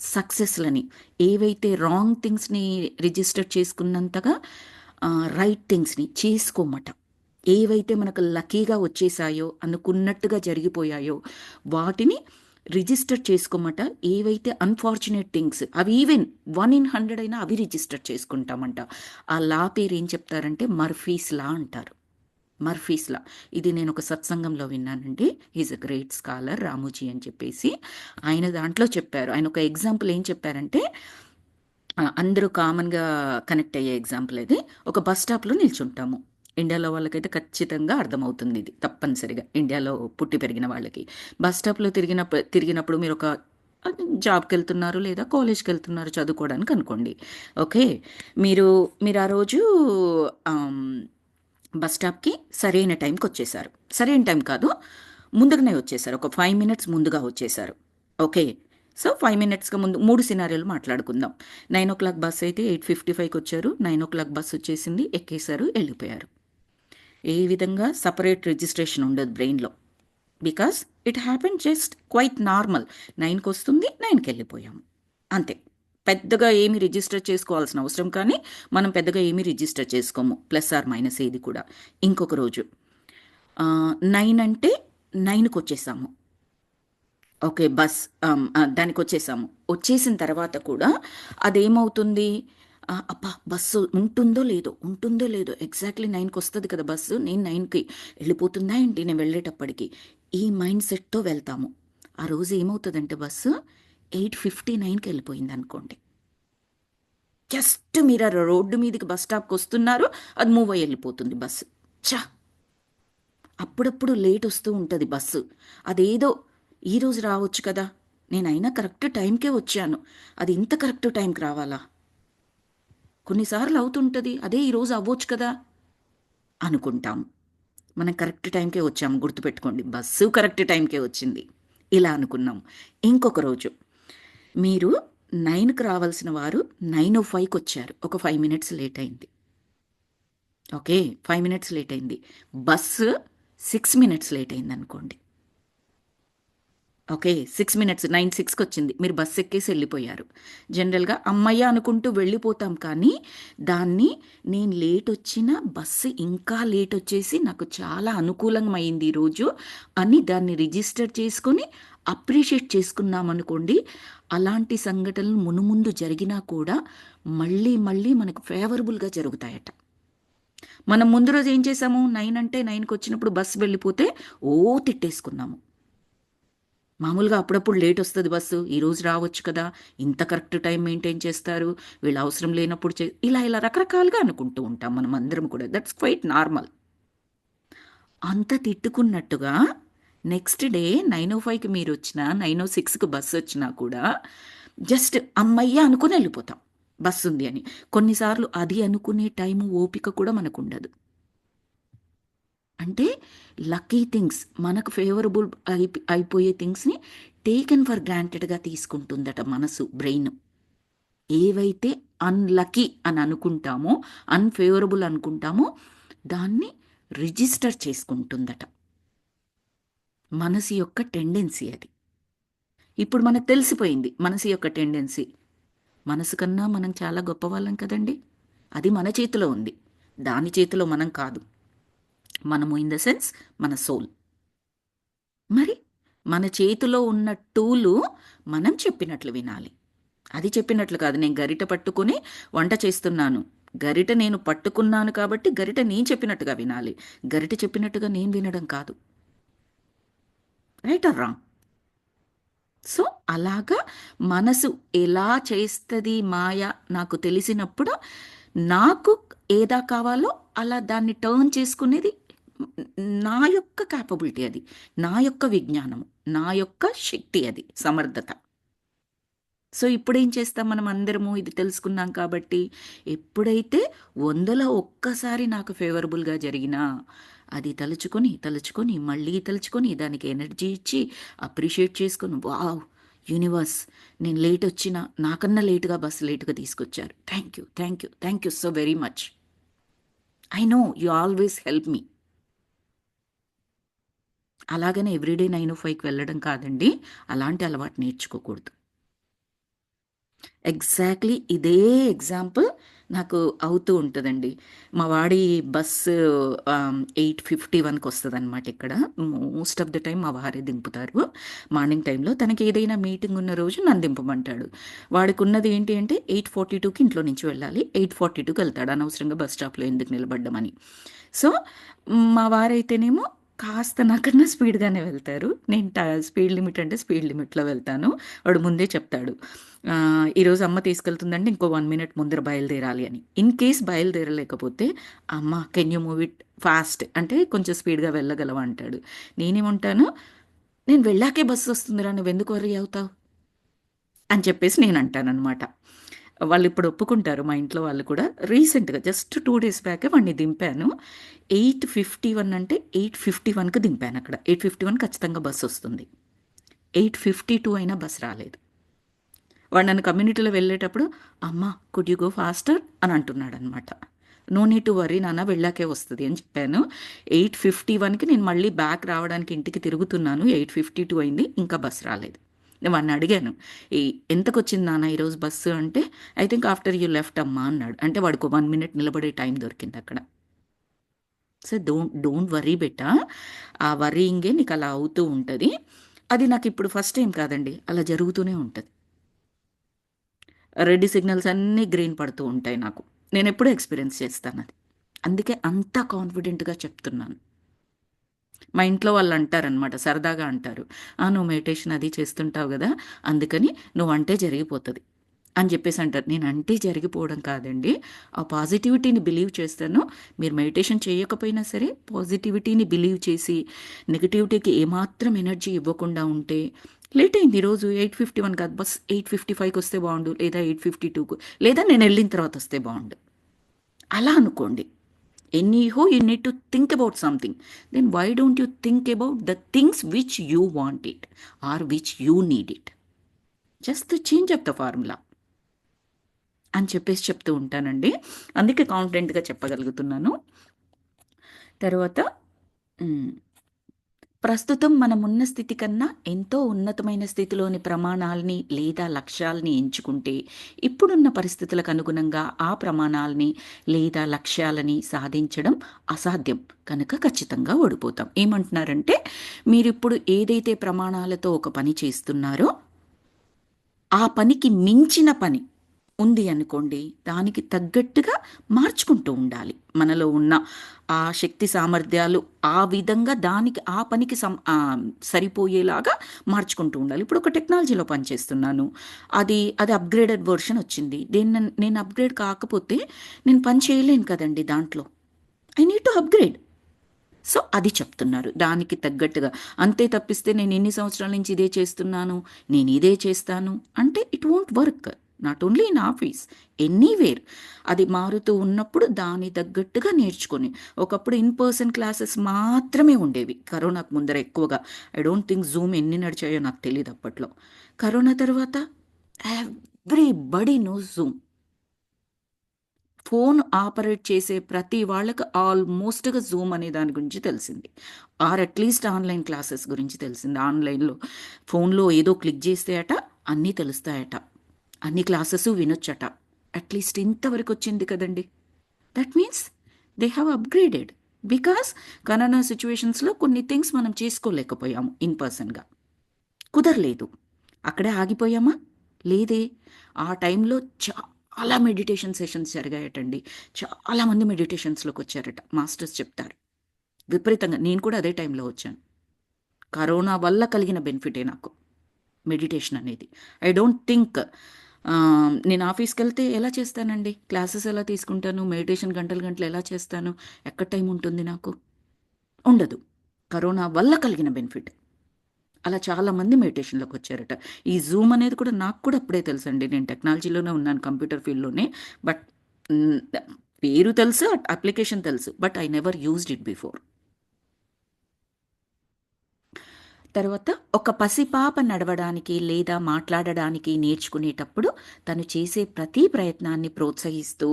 S1: సక్సెస్‌లని, ఏవైతే రాంగ్ థింగ్స్‌ని రిజిస్టర్ చేసుకున్నంతగా రైట్ థింగ్స్‌ని చేసుకోమట. ఏవైతే మనకు లక్కీగా వచ్చేసాయో, అనుకున్నట్టుగా జరిగిపోయాయో వాటిని రిజిస్టర్ చేసుకోమట. ఏవైతే అన్‌ఫార్చునేట్ థింగ్స్ అవి ఈవెన్ 1 ఇన్ 100 అయినా అవి రిజిస్టర్ చేసుకుంటామంట. ఆ లా పేరేం చెప్తారంటే మర్ఫీస్ లా అంటారు. మర్ఫీస్ లా. ఇది నేను ఒక సత్సంగంలో విన్నానండి. Is a great scholar Ramoji అని చెప్పేసి. ఆయన దాంట్లో చెప్పారు. ఆయన ఒక ఎగ్జాంపుల్ ఏం చెప్పారంటే అందరూ కామన్‌గా కనెక్ట్ అయ్యే ఎగ్జాంపుల్ ఇది. ఒక బస్ స్టాప్‌లో నిల్చుంటాము. ఇండియాలో వాళ్ళకైతే ఖచ్చితంగా అర్థమవుతుంది ఇది. తప్పనిసరిగా ఇండియాలో పుట్టి పెరిగిన వాళ్ళకి. బస్ స్టాప్‌లో తిరిగినప్పుడు మీరొక జాబ్‌కెళ్తున్నారు లేదా కాలేజ్‌కెళ్తున్నారు చదువుకోవడానికి అనుకోండి. ఓకే. మీరు మీరు ఆ రోజు ఆహ్, బస్ స్టాప్‌కి సరైన టైంకొచ్చేశారు. సరైన టైం కాదు, ముందుగానే వచ్చేశారు. ఒక 5 మినిట్స్ ముందుగా వచ్చేశారు. ఓకే. సో, 5 మినిట్స్‌కి ముందు 3 సినారియోలు మాట్లాడుకుందాం. 9:00 బస్ అయితే 8:55కి వచ్చారు. 9:00 బస్ వచ్చేసింది. ఎక్కేశారు, ఎళ్ళిపోయారు. ఏ విధంగా సెపరేట్ రిజిస్ట్రేషన్ ఉండదు బ్రెయిన్‌లో. Because it happen just quite normal. 9కి వస్తుంది, 9కి వెళ్ళిపోయాము. అంతే. పెద్దగా ఏమి రిజిస్టర్ చేసుకోవాల్సిన అవసరం కానీ మనం పెద్దగా ఏమీ రిజిస్టర్ చేసుకోము. ప్లస్ ఆర్ మైనస్ ఏది కూడా. ఇంకొక రోజు 9 అంటే 9కి వచ్చేసాము. ఓకే. బస్ దానికొచ్చేసాము. వచ్చేసిన తర్వాత కూడా అదేమవుతుంది, అబ్బా! బస్సు ఉంటుందో లేదో ఎగ్జాక్ట్‌లీ 9కొస్తది కదా బస్సు. నేను 9కి ఎళ్ళిపోతుందా ఏంటి నేను వెళ్ళేటప్పటికి? ఈ మైండ్ సెట్‌తో వెళ్తాము. ఆ రోజు ఏమవుతదంటే బస్సు 8:59కి ఎళ్ళిపోయిందనుకోండి. జస్ట్ మీరు ఆ రోడ్డు మీదకి బస్ స్టాప్‌కొస్తున్నారు. అది మూవ్ అయ్యి ఎళ్ళిపోతుంది బస్సు. ఛ! అప్పుడప్పుడు లేటొస్తూ ఉంటది బస్సు. అదేదో ఈరోజు రావచ్చు కదా! నేనైనా కరెక్ట్ టైంకే వచ్చాను. అది ఇంత కరెక్ట్ టైంకి రావాలా? కొన్నిసార్లు అవుతుంటది. అదే ఈరోజు అవ్వొచ్చు కదా! అనుకుంటాం. మనం కరెక్ట్ టైంకే వచ్చాము గుర్తుపెట్టుకోండి. బస్సు కరెక్ట్ టైంకే వచ్చింది. ఇలా అనుకున్నాం. ఇంకొక రోజు మీరు 9కి రావాల్సిన వారు 9:05కొచ్చారు. ఒక 5 మినిట్స్ లేట్ అయింది. ఓకే. 5 మినిట్స్ లేట్ అయింది. బస్సు 6 మినిట్స్ లేట్ అయిందనుకోండి. ఓకే. 6 మినిట్స్ 9:06కొచ్చింది. మీరు బస్ ఎక్కేసి ఎళ్ళిపోయారు. జనరల్‌గా హమ్మయ్య! అనుకుంటూ వెళ్ళిపోతాం కానీ, దాన్ని నేను లేటొచ్చినా బస్సు ఇంకా లేటొచ్చేసి నాకు చాలా అనుకూలమయింది ఈరోజు అని దాన్ని రిజిస్టర్ చేసుకొని అప్రిషియేట్ చేసుకున్నామనుకోండి, అలాంటి సంఘటనలు మునుముందు జరిగినా కూడా మళ్ళీ మళ్ళీ మనకు ఫేవరబుల్‌గా జరుగుతాయట. మనం ముందు రోజు ఏం చేశాము? 9 అంటే 9కొచ్చినప్పుడు బస్సు వెళ్ళిపోతే తిట్టేసుకున్నాము. మామూలుగా అప్పుడప్పుడు లేటొస్తది బస్సు. ఈరోజు రావచ్చు కదా! ఇంత కరెక్ట్ టైమ్ మెయింటైన్ చేస్తారు. వీళ్ళు అవసరం లేనప్పుడు ఇలా రకరకాలుగా అనుకుంటూ ఉంటాం మనమందరం కూడా. That's quite normal. అంత తిట్టుకున్నట్టుగా నెక్స్ట్ డే 9:05కి మీరొచ్చినా, 9:06కి బస్సొచ్చినా కూడా జస్ట్ హమ్మయ్య! అనుకుని ఎళ్ళిపోతాం బస్సుంది అని. కొన్నిసార్లు అది అనుకునే టైము, ఓపిక కూడా మనకుండదు. అంటే లక్కీ థింగ్స్ మనకు ఫేవరబుల్ అయిపోయే థింగ్స్‌ని టేకెన్ ఫర్ గ్రాంటెడ్‌గా తీసుకుంటుందట మనసు, బ్రెయిన్. ఏవైతే అన్‌లక్కీ అని అనుకుంటామో, అన్‌ఫేవరబుల్ అనుకుంటామో దాన్ని రిజిస్టర్ చేసుకుంటుందట. మనసు యొక్క టెండెన్సీ అది. ఇప్పుడు మనకు తెలిసిపోయింది మనసు యొక్క టెండెన్సీ. మనసు కన్నా మనం చాలా గొప్పవాళ్ళం కదండీ! అది మన చేతిలో ఉంది. దాని చేతిలో మనం కాదు. మనము ఇన్ ద సెన్స్ మన సోల్. మరి మన చేతిలో ఉన్న టూలు మనం చెప్పినట్లు వినాలి. అది చెప్పినట్లు కాదు. నేను గరిటె పట్టుకొని వంట చేస్తున్నాను. గరిటె నేను పట్టుకున్నాను కాబట్టి గరిటె నేను చెప్పినట్టుగా వినాలి. గరిటె చెప్పినట్టుగా నేను వినడం కాదు. Right are wrong? సో, అలాగా మనసు ఎలా చేస్తది మాయ నాకు తెలిసినప్పుడు, నాకు ఏదా కావాలో అలా దాన్ని టర్న్ చేసుకునేది నా యొక్క కేపబిలిటీ అది. నా యొక్క విజ్ఞానము. నా యొక్క శక్తి అది. సమర్థత. సో, ఇప్పుడేం చేస్తాం మనం అందరము ఇది తెలుసుకున్నాం కాబట్టి, ఎప్పుడైతే 100లో ఒక్కసారి నాకు ఫేవరబుల్‌గా జరిగినా, అది తలుచుకొని, మళ్ళీ తలుచుకొని, దానికి ఎనర్జీ ఇచ్చి, అప్రిషియేట్ చేసుకొని, వావ్! యూనివర్స్ నేను లేటొచ్చినా, నాకన్నా లేట్‌గా బస్ లేట్‌గా తీసుకొచ్చారు. Thank you so very much. I know you always help me. అలాగని ఎవ్రీడే 9:05కి వెళ్ళడం కాదండి. అలాంటి అలవాటు నేర్చుకోకూడదు. ఎగ్జాక్ట్‌లీ ఇదే ఎగ్జాంపుల్ నాకు అవుతూ ఉంటదండి. మా వాడి బస్సు 8:51కి వస్తదనమాట ఇక్కడ. మోస్ట్ ఆఫ్ ద టైమ్ మా వారే దింపుతారు. మార్నింగ్ టైమ్‌లో తనకేదైనా మీటింగ్ ఉన్న రోజు నన్ను దింపమంటాడు. వాడికున్నది ఏంటి అంటే 8:42కి ఇంట్లో నుంచి వెళ్ళాలి. 8:42కి వెళ్తాడు. అనవసరంగా బస్ స్టాప్‌లో ఎందుకు నిలబడ్డం అని. సో, మా వారైతేనేమో కాస్త నాకన్నా స్పీడ్‌గానే వెళ్తారు. నేను స్పీడ్ లిమిట్ అంటే స్పీడ్ లిమిట్‌లో వెళ్తాను. వాడు ముందే చెప్తాడు. ఈరోజు అమ్మ తీసుకెళ్తుందంటే ఇంకో 1 మినిట్ ముందర బయలుదేరాలి అని. ఇన్ కేస్ బయలుదేరలేకపోతే, అమ్మ can you move it fast అంటే కొంచెం స్పీడ్‌గా వెళ్ళగలవా అంటాడు. నేనేమంటాను, నేను వెళ్ళాకే బస్సు వస్తుందిరా నువ్వెందుకు వర్రీ అవుతావు? అని చెప్పేసి నేనంటాననమాట. వాళ్ళిప్పుడు ఒప్పుకుంటారు మా ఇంట్లో వాళ్ళు కూడా. రీసెంట్‌గా జస్ట్ 2 డేస్ బ్యాకే వాడిని దింపాను. 8:51 అంటే 8:51కి దింపానక్కడ. 8:51 ఖచ్చితంగా బస్సొస్తుంది. 8:52 అయినా బస్ రాలేదు. వాడు నన్ను కమ్యూనిటీలో వెళ్ళేటప్పుడు, "అమ్మ కుడ్ యూ గో ఫాస్టర్" అని అంటున్నాడనమాట. "నో నీడ్ టు వర్రీ నాన్న వెళ్ళాకే వస్తది" అని చెప్పాను. 8:51కి నేను మళ్ళీ బ్యాక్ రావడానికి ఇంటికి తిరుగుతున్నాను. 8:52 అయింది. ఇంకా బస్ రాలేదు. నేను వాడిని అడిగాను, ఎంతకొచ్చింది నాన్న ఈరోజు బస్సు" అంటే, "I think after you left అమ్మా" అన్నాడు. అంటే వాడికో 1 మినిట్ నిలబడే టైం దొరికిందక్కడ. సో, డోంట్ వర్రీ బేటా. ఆ వర్రీయింగే నీకలా అవుతూ ఉంటది. అది నాకిప్పుడు ఫస్ట్ టైమ్ కాదండి. అలా జరుగుతూనే ఉంటది. రెడ్ సిగ్నల్స్ అన్నీ గ్రీన్ పడుతూ ఉంటాయి నాకు. నేనెప్పుడూ ఎక్స్‌పీరియన్స్ చేస్తానది. అందుకే అంత కాన్ఫిడెంట్‌గా చెప్తున్నాను. మా ఇంట్లో వాళ్ళంటారనమాట, సరదాగా అంటారు. నువ్వు మెడిటేషన్ అది చేస్తుంటావు గదా! అందుకని నువ్వంటే జరిగిపోతది" అని జెప్పేసంటారు. నేనంటే జరిగిపోవడం కాదండి. ఆ పాజిటివిటీని బిలీవ్ చేస్తాను. మీరు మెడిటేషన్ చేయకపోయినా సరే, పాజిటివిటీని బిలీవ్ చేసి, నెగటివిటీకి ఏమాత్రం ఎనర్జీ ఇవ్వకుండా ఉంటే, లేట్ అయింది ఈరోజు 8:51 కాదు, బస్ 8:55కి వస్తే బావుండు. లేదా 8:52కు లేదా నేనెళ్ళిన తర్వాత వస్తే బావుండు. అలా అనుకోండి. Anyhow you need to think about something. Then why don't you think about the things which you want it or which you need it. Just change up the formula అని చెప్పేసి చెప్తూ ఉంటానండి. అందుకే కాన్ఫిడెంట్‌గా చెప్పగలుగుతున్నాను. తర్వాత హ్మ్. ప్రస్తుతం మనమున్న స్థితి కన్నా ఎంతో ఉన్నతమైన స్థితిలోని ప్రమాణాల్ని లేదా లక్ష్యాల్ని ఎంచుకుంటే, ఇప్పుడున్న పరిస్థితులకు అనుగుణంగా ఆ ప్రమాణాల్ని లేదా లక్ష్యాలని సాధించడం అసాధ్యం. కనుక ఖచ్చితంగా ఓడిపోతాం. ఏమంటున్నారంటే, మీరిప్పుడు ఏదైతే ప్రమాణాలతో ఒక పని చేస్తున్నారో ఆ పనికి మించిన పని ఉంది అనుకోండి, దానికి తగ్గట్టుగా మార్చుకుంటూ ఉండాలి. మనలో ఉన్న ఆ శక్తి సామర్థ్యాలు ఆ విధంగా దానికి ఆ పనికి సరిపోయేలాగా మార్చుకుంటూ ఉండాలి. ఇప్పుడు ఒక టెక్నాలజీలో పనిచేస్తున్నాను. అది అప్‌గ్రేడెడ్ వెర్షన్ వచ్చింది. నేను అప్‌గ్రేడ్ కాకపోతే నేను పని చేయలేను కదండీ దాంట్లో. I need to upgrade. So, అది చెప్తున్నారు. దానికి తగ్గట్టుగా. అంతే తప్పిస్తే నేను ఇన్ని సంవత్సరాల నుంచి ఇదే చేస్తున్నాను, నేను ఇదే చేస్తాను అంటే it won't work. Not only in office, anywhere. అది మారుతూ ఉన్నప్పుడు దాని తగ్గట్టుగా నేర్చుకొని, ఒకప్పుడు ఇన్ పర్సన్ క్లాసెస్ మాత్రమే ఉండేవి. కరోనాకు ముందర ఎక్కువగా. ఐ డోంట్ థింక్ జూమ్ ఎన్ని నడిచాయో నాకు తెలీదు అప్పట్లో. కరోనా తర్వాత everybody knows Zoom. Phone operate చేసే ప్రతి వాళ్ళకి ఆల్మోస్ట్‌గా జూమ్ అనే దాని గురించి తెలిసింది. ఆర్ అట్‌లీస్ట్ ఆన్‌లైన్ క్లాసెస్ గురించి తెలిసింది. ఆన్‌లైన్‌లో ఫోన్‌లో ఏదో క్లిక్ చేస్తే అట అన్నీ తెలుస్తాయట. అన్ని క్లాసెసు వినొచ్చట. అట్‌లీస్ట్ ఇంతవరకొచ్చింది కదండీ! That means they have upgraded. Because corona సిట్యుయేషన్స్‌లో కొన్ని థింగ్స్ మనం చేసుకోలేకపోయాము ఇన్ పర్సన్‌గా. కుదరలేదు. అక్కడే ఆగిపోయామా? లేదే. ఆ టైంలో చాలా మెడిటేషన్ సెషన్స్ జరిగాయటండి. చాలామంది మెడిటేషన్స్‌లోకొచ్చారట. మాస్టర్స్ చెప్తారు. విపరీతంగా. నేను కూడా అదే టైంలో వచ్చాను. కరోనా వల్ల కలిగిన బెనిఫిటే నాకు మెడిటేషన్ అనేది. ఐ డోంట్ థింక్ నేను ఆఫీస్‌కెళ్తే ఎలా చేస్తానండి? క్లాసెస్ ఎలా తీసుకుంటాను? మెడిటేషన్ గంటలు గంటలు ఎలా చేస్తాను? ఎక్కడ టైం ఉంటుంది నాకు? ఉండదు. కరోనా వల్ల కలిగిన బెనిఫిట్. అలా చాలామంది మెడిటేషన్‌లోకొచ్చారట. ఈ జూమ్ అనేది కూడా నాకు కూడా అప్పుడే తెలుసండి. నేను టెక్నాలజీలోనే ఉన్నాను కంప్యూటర్ ఫీల్డ్‌లోనే. బట్ హ్మ్. పేరు తెలుసు, అప్లికేషన్ తెలుసు. But I never used it before. తర్వాత ఒక పసిపాప నడవడానికి లేదా మాట్లాడడానికి నేర్చుకునేటప్పుడు తను చేసే ప్రతి ప్రయత్నాన్ని ప్రోత్సహిస్తూ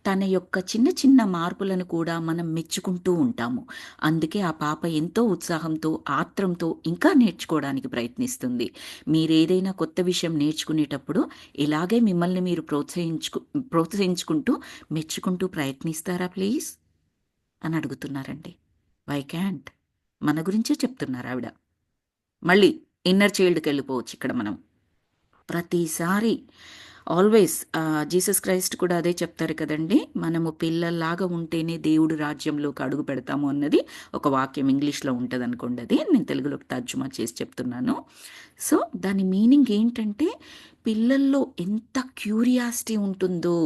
S1: తన యొక్క చిన్న చిన్న మార్పులను కూడా మనం మెచ్చుకుంటూ ఉంటాము. అందుకే ఆ పాప ఎంతో ఉత్సాహంతో, ఆత్రంతో ఇంకా నేర్చుకోవడానికి ప్రయత్నిస్తుంది. మీరేదైనా కొత్త విషయం నేర్చుకునేటప్పుడు ఇలాగే మిమ్మల్ని మీరు ప్రోత్సహించుకుంటూ మెచ్చుకుంటూ ప్రయత్నిస్తారా ప్లీజ్ అని అడుగుతున్నారండి. Why can't? మన గురించే చెప్తున్నారు ఆవిడ. మళ్ళీ ఇన్నర్ చైల్డ్కి వెళ్ళిపోవచ్చు ఇక్కడ మనం. ప్రతిసారి ఆల్వేస్ జీసస్ క్రైస్ట్ కూడా అదే చెప్తారు కదండి, మనము పిల్లల్లాగా ఉంటేనే దేవుడు రాజ్యంలోకి అడుగు పెడతాము అన్నది ఒక వాక్యం ఇంగ్లీష్లో ఉంటుంది అనుకోండి. అది నేను తెలుగులోకి తర్జుమా చేసి చెప్తున్నాను. సో దాని మీనింగ్ ఏంటంటే, పిల్లల్లో ఎంత క్యూరియాసిటీ ఉంటుందో,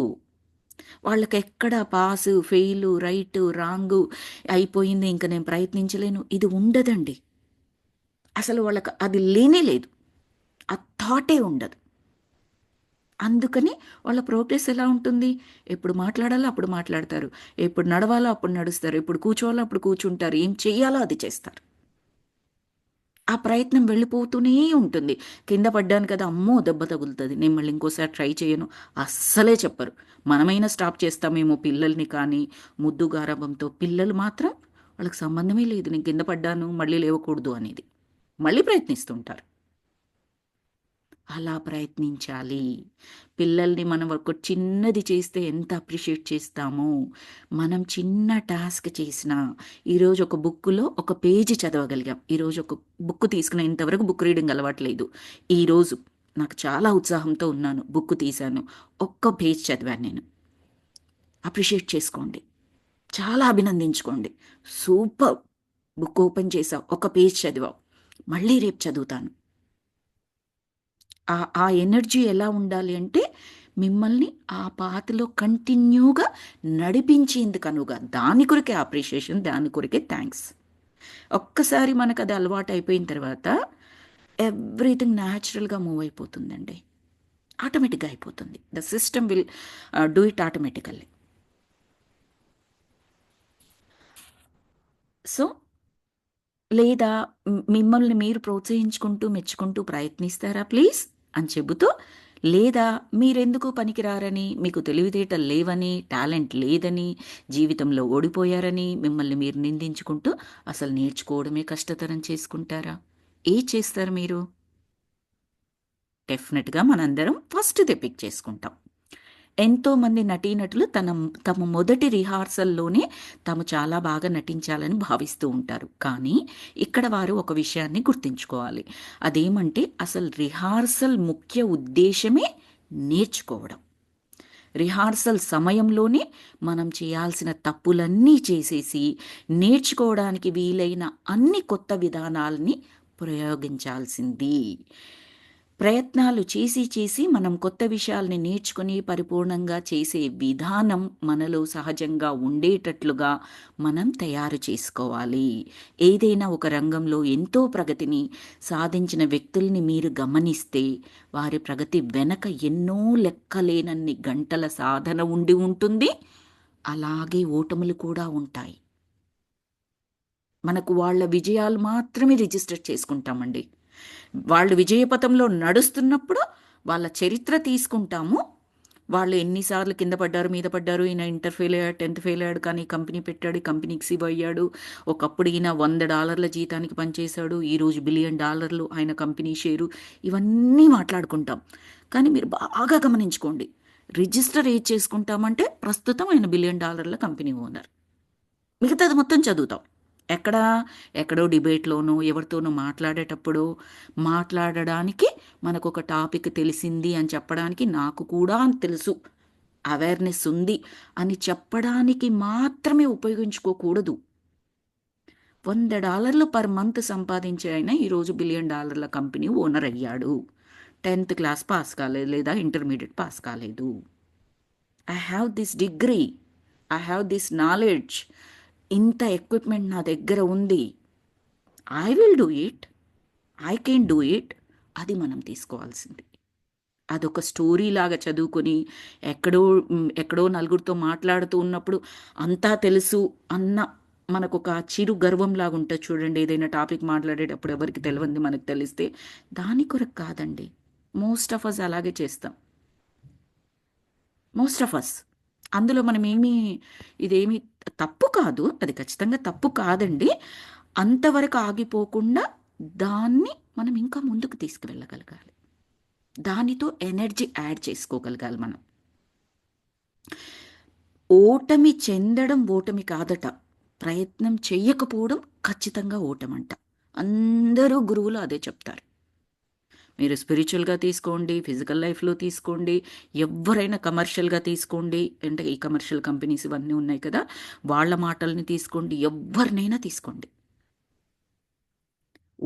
S1: వాళ్ళకి ఎక్కడ పాసు ఫెయిలు రైటు రాంగు అయిపోయింది ఇంకా నేను ప్రయత్నించలేను ఇది ఉండదండి. అసలు వాళ్ళకి అది లేనే లేదు, ఆ థాటే ఉండదు. అందుకని వాళ్ళ ప్రోగ్రెస్ ఎలా ఉంటుంది, ఎప్పుడు మాట్లాడాలో అప్పుడు మాట్లాడతారు, ఎప్పుడు నడవాలో అప్పుడు నడుస్తారు, ఎప్పుడు కూర్చోవాలో అప్పుడు కూర్చుంటారు, ఏం చెయ్యాలో అది చేస్తారు. ఆ ప్రయత్నం వెళ్ళిపోతూనే ఉంటుంది. కింద పడ్డాను కదా, అమ్మో దెబ్బ తగులుతుంది, నేను మళ్ళీ ఇంకోసారి ట్రై చేయను అస్సలే చెప్పరు. మనమైనా స్టాప్ చేస్తామేమో పిల్లల్ని, కానీ ముద్దు గారాబంతో పిల్లలు మాత్రం వాళ్ళకి సంబంధమే లేదు, నేను కింద పడ్డాను మళ్ళీ లేవకూడదు అనేది, మళ్ళీ ప్రయత్నిస్తుంటారు. అలా ప్రయత్నించాలి. పిల్లల్ని మనం ఒక చిన్నది చేస్తే ఎంత అప్రిషియేట్ చేస్తామో, మనం చిన్న టాస్క్ చేసినా, ఈరోజు ఒక బుక్కులో ఒక పేజీ చదవగలిగాం, ఈరోజు ఒక బుక్ తీసుకున్న, ఇంతవరకు బుక్ రీడింగ్ అలవాట్లేదు, ఈరోజు నాకు చాలా ఉత్సాహంతో ఉన్నాను, బుక్ తీశాను, ఒక్క పేజ్ చదివాను నేను. అప్రిషియేట్ చేసుకోండి, చాలా అభినందించుకోండి. సూపర్, బుక్ ఓపెన్ చేసావు, ఒక పేజ్ చదివావు, మళ్ళీ రేపు చదువుతాను. ఆ ఎనర్జీ ఎలా ఉండాలి అంటే, మిమ్మల్ని ఆ పాతలో కంటిన్యూగా నడిపించేందుకనుగా, దాని కొరకే అప్రిషియేషన్, దాని కొరకే థ్యాంక్స్. ఒక్కసారి మనకు అది అలవాటు అయిపోయిన తర్వాత ఎవ్రీథింగ్ న్యాచురల్గా మూవ్ అయిపోతుందండి, ఆటోమేటిక్గా అయిపోతుంది. The system will do it automatically. So లేదా మిమ్మల్ని మీరు ప్రోత్సహించుకుంటూ మెచ్చుకుంటూ ప్రయత్నిస్తారా ప్లీజ్ అని చెబుతూ, లేదా మీరెందుకు పనికిరారని, మీకు తెలివితేటలు లేవని, టాలెంట్ లేదని, జీవితంలో ఓడిపోయారని మిమ్మల్ని మీరు నిందించుకుంటూ అసలు నేర్చుకోవడమే కష్టతరం చేసుకుంటారా? ఏం చేస్తారు మీరు? డెఫినెట్గా మనందరం ఫస్ట్ పిక్ చేసుకుంటాం. ఎంతోమంది నటీనటులు తమ మొదటి రిహార్సల్లోనే తాము చాలా బాగా నటించాలని భావిస్తూ ఉంటారు. కానీ ఇక్కడ వారు ఒక విషయాన్ని గుర్తుంచుకోవాలి. అదేమంటే, అసలు రిహార్సల్ ముఖ్య ఉద్దేశమే నేర్చుకోవడం. రిహార్సల్ సమయంలోనే మనం చేయాల్సిన తప్పులన్నీ చేసేసి, నేర్చుకోవడానికి వీలైన అన్ని కొత్త విధానాలని ప్రయోగించాల్సింది. ప్రయత్నాలు చేసి చేసి మనం కొత్త విషయాల్ని నేర్చుకుని పరిపూర్ణంగా చేసే విధానం మనలో సహజంగా ఉండేటట్లుగా మనం తయారు చేసుకోవాలి. ఏదైనా ఒక రంగంలో ఎంతో ప్రగతిని సాధించిన వ్యక్తుల్ని మీరు గమనిస్తే, వారి ప్రగతి వెనక ఎన్నో లెక్కలేనన్ని గంటల సాధన ఉండి ఉంటుంది. అలాగే ఓటములు కూడా ఉంటాయి. మనకు వాళ్ళ విజయాలు మాత్రమే రిజిస్టర్ చేసుకుంటామండి. వాళ్ళు విజయపథంలో నడుస్తున్నప్పుడు వాళ్ళ చరిత్ర తీసుకుంటాము. వాళ్ళు ఎన్నిసార్లు కింద పడ్డారు, మీద పడ్డారు, ఈయన ఇంటర్ ఫెయిల్ అయ్యాడు, 10th ఫెయిల్ అయ్యాడు, కానీ కంపెనీ పెట్టాడు, ఈ కంపెనీకి సివ్ అయ్యాడు, ఒకప్పుడు ఈయన $100 జీతానికి పనిచేశాడు, ఈరోజు $1 బిలియన్ ఆయన కంపెనీ షేరు, ఇవన్నీ మాట్లాడుకుంటాం. కానీ మీరు బాగా గమనించుకోండి, రిజిస్టర్ ఏది చేసుకుంటామంటే ప్రస్తుతం ఆయన $1 బిలియన్ కంపెనీ ఓనర్. మిగతాది మొత్తం చదువుతాం. ఎక్కడో డిబేట్లోనో ఎవరితోనో మాట్లాడేటప్పుడు మాట్లాడడానికి మనకు ఒక టాపిక్ తెలిసింది అని చెప్పడానికి, నాకు కూడా తెలుసు, అవేర్నెస్ ఉంది అని చెప్పడానికి మాత్రమే ఉపయోగించుకోకూడదు. $100 పర్ మంత్ సంపాదించే ఆయన ఈరోజు $1 బిలియన్ కంపెనీ ఓనర్ అయ్యాడు. 10th క్లాస్ పాస్ కాలేదు, లేదా ఇంటర్మీడియట్ పాస్ కాలేదు. I have this degree, I have this knowledge, ఇంత ఎక్విప్మెంట్ నా దగ్గర ఉంది, I will do it, I can do it. అది మనం తీసుకోవాల్సింది. అదొక స్టోరీ లాగా చదువుకొని ఎక్కడో నలుగురితో మాట్లాడుతూ ఉన్నప్పుడు అంతా తెలుసు అన్న మనకు ఒక చిరు గర్వం లాగా ఉంటుంది చూడండి. ఏదైనా టాపిక్ మాట్లాడేటప్పుడు ఎవరికి తెలియంది మనకు తెలిస్తే, దాని కొరకు కాదండి. మోస్ట్ ఆఫ్ అస్ అలాగే చేస్తాం. Most of us. అందులో మనం ఇదేమి తప్పు కాదు. అది ఖచ్చితంగా తప్పు కాదండి. అంతవరకు ఆగిపోకుండా దాన్ని మనం ఇంకా ముందుకు తీసుకువెళ్ళగలగాలి. దానితో ఎనర్జీ యాడ్ చేసుకోగలగాలి మనం. ఓటమి చెందడం ఓటమి కాదట. ప్రయత్నం చెయ్యకపోవడం ఖచ్చితంగా ఓటమంట. అందరూ గురువులు అదే చెప్తారు. మీరు స్పిరిచువల్‌గా తీసుకోండి, ఫిజికల్ లైఫ్‌లో తీసుకోండి, ఎవ్వరైనా కమర్షియల్‌గా తీసుకోండి. అంటే ఈ కమర్షియల్ కంపెనీస్ ఇవన్నీ ఉన్నాయి కదా! వాళ్ళ మాటల్ని తీసుకోండి, ఎవ్వరినైనా తీసుకోండి.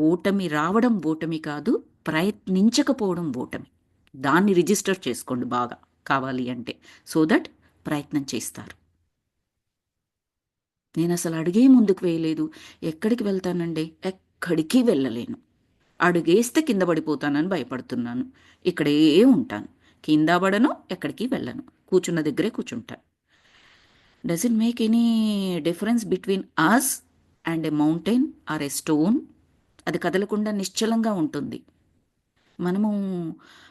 S1: ఓటమి రావడం ఓటమి కాదు, ప్రయత్నించకపోవడం ఓటమి. దాన్ని రిజిస్టర్ చేసుకోండి బాగా కావాలి అంటే. సో దట్ ప్రయత్నం చేస్తారు. నేనసలు అడుగే ముందుకు వేయలేదు. ఎక్కడికి వెళ్తానండి? ఎక్కడికి వెళ్ళలేను. అడుగేస్తే కింద పడిపోతానని భయపడుతున్నాను. ఇక్కడే ఉంటాను. కింద పడను, ఎక్కడికి వెళ్ళను. కూర్చున్న దగ్గరే కూర్చుంటా. Does it make any difference between us and a mountain or a stone? అది కదలకుండా నిశ్చలంగా ఉంటుంది. మనము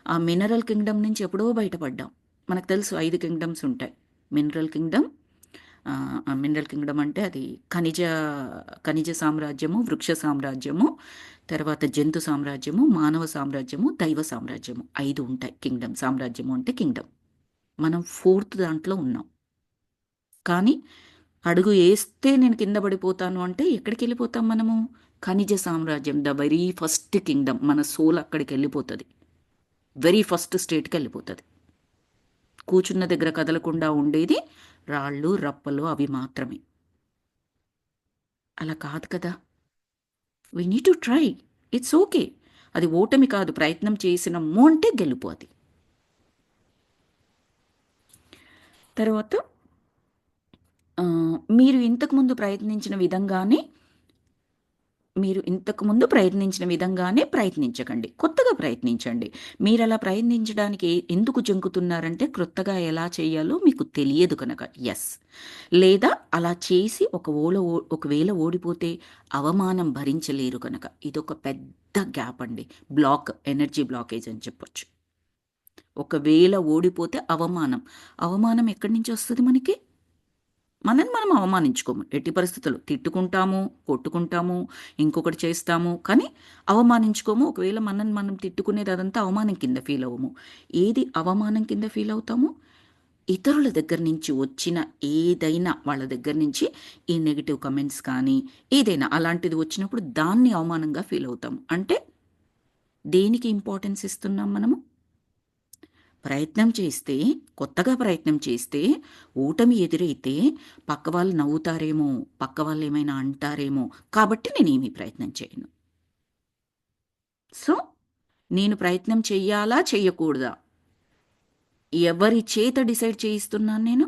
S1: ఆ మినరల్ కింగ్డమ్ నుంచి ఎప్పుడో బయటపడ్డాం. మనకు తెలుసు 5 కింగ్డమ్స్ ఉంటాయి. మినరల్ కింగ్డమ్, మినరల్ కింగ్డమ్ అంటే అది ఖనిజ ఖనిజ సామ్రాజ్యము, వృక్ష సామ్రాజ్యము, తర్వాత జంతు సామ్రాజ్యము, మానవ సామ్రాజ్యము, దైవ సామ్రాజ్యము. 5 ఉంటాయి కింగ్డమ్. సామ్రాజ్యము అంటే కింగ్డమ్. మనం 4th దాంట్లో ఉన్నాం. కానీ అడుగు ఏస్తే నేను కింద పడిపోతాను అంటే ఎక్కడికి వెళ్ళిపోతాం మనము? ఖనిజ సామ్రాజ్యం, ద వెరీ ఫస్ట్ కింగ్డమ్. మన సోల్ అక్కడికి వెళ్ళిపోతుంది. వెరీ ఫస్ట్ స్టేట్కి వెళ్ళిపోతుంది. కూర్చున్న దగ్గర కదలకుండా ఉండేది రాళ్ళు, రప్పలు అవి మాత్రమే. అలా కాదు కదా! We need to try. It's okay. అది ఓటమి కాదు. ప్రయత్నం చేసినము అంటే గెలుపు అది. తర్వాత మీరు ఇంతకుముందు ప్రయత్నించిన విధంగానే ప్రయత్నించకండి. కొత్తగా ప్రయత్నించండి. మీరలా ప్రయత్నించడానికి ఎందుకు జంకుతున్నారంటే క్రొత్తగా ఎలా చేయాలో మీకు తెలియదు కనుక. యెస్. లేదా అలా చేసి ఒకవేళ ఓడిపోతే అవమానం భరించలేరు కనుక. ఇదొక పెద్ద గ్యాప్ అండి. ఎనర్జీ బ్లాకేజ్ అని చెప్పొచ్చు. ఒకవేళ ఓడిపోతే అవమానం. అవమానం ఎక్కడి నుంచి వస్తుంది మనకి? మనని మనం అవమానించుకోము. ఎట్టి పరిస్థితుల్లో తిట్టుకుంటాము, కొట్టుకుంటాము, ఇంకొకటి చేస్తాము. కానీ అవమానించుకోము. ఒకవేళ మనని మనం తిట్టుకునేది అదంతా అవమానం కింద ఫీల్ అవ్వము. ఏది అవమానం కింద ఫీల్ అవుతాము? ఇతరుల దగ్గర నుంచి వచ్చిన ఏదైనా వాళ్ళ దగ్గర నుంచి ఈ నెగెటివ్ కమెంట్స్ కానీ ఏదైనా అలాంటిది వచ్చినప్పుడు దాన్ని అవమానంగా ఫీల్ అవుతాము. అంటే దేనికి ఇంపార్టెన్స్ ఇస్తున్నాం మనము? ప్రయత్నం చేస్తే, కొత్తగా ప్రయత్నం చేస్తే, ఓటమి ఎదురైతే పక్క వాళ్ళు నవ్వుతారేమో, పక్క వాళ్ళు ఏమైనా అంటారేమో, కాబట్టి నేనేమీ ప్రయత్నం చేయను. సో, నేను ప్రయత్నం చెయ్యాలా, చెయ్యకూడదా? ఎవరి చేత డిసైడ్ చేయిస్తున్నాను నేను?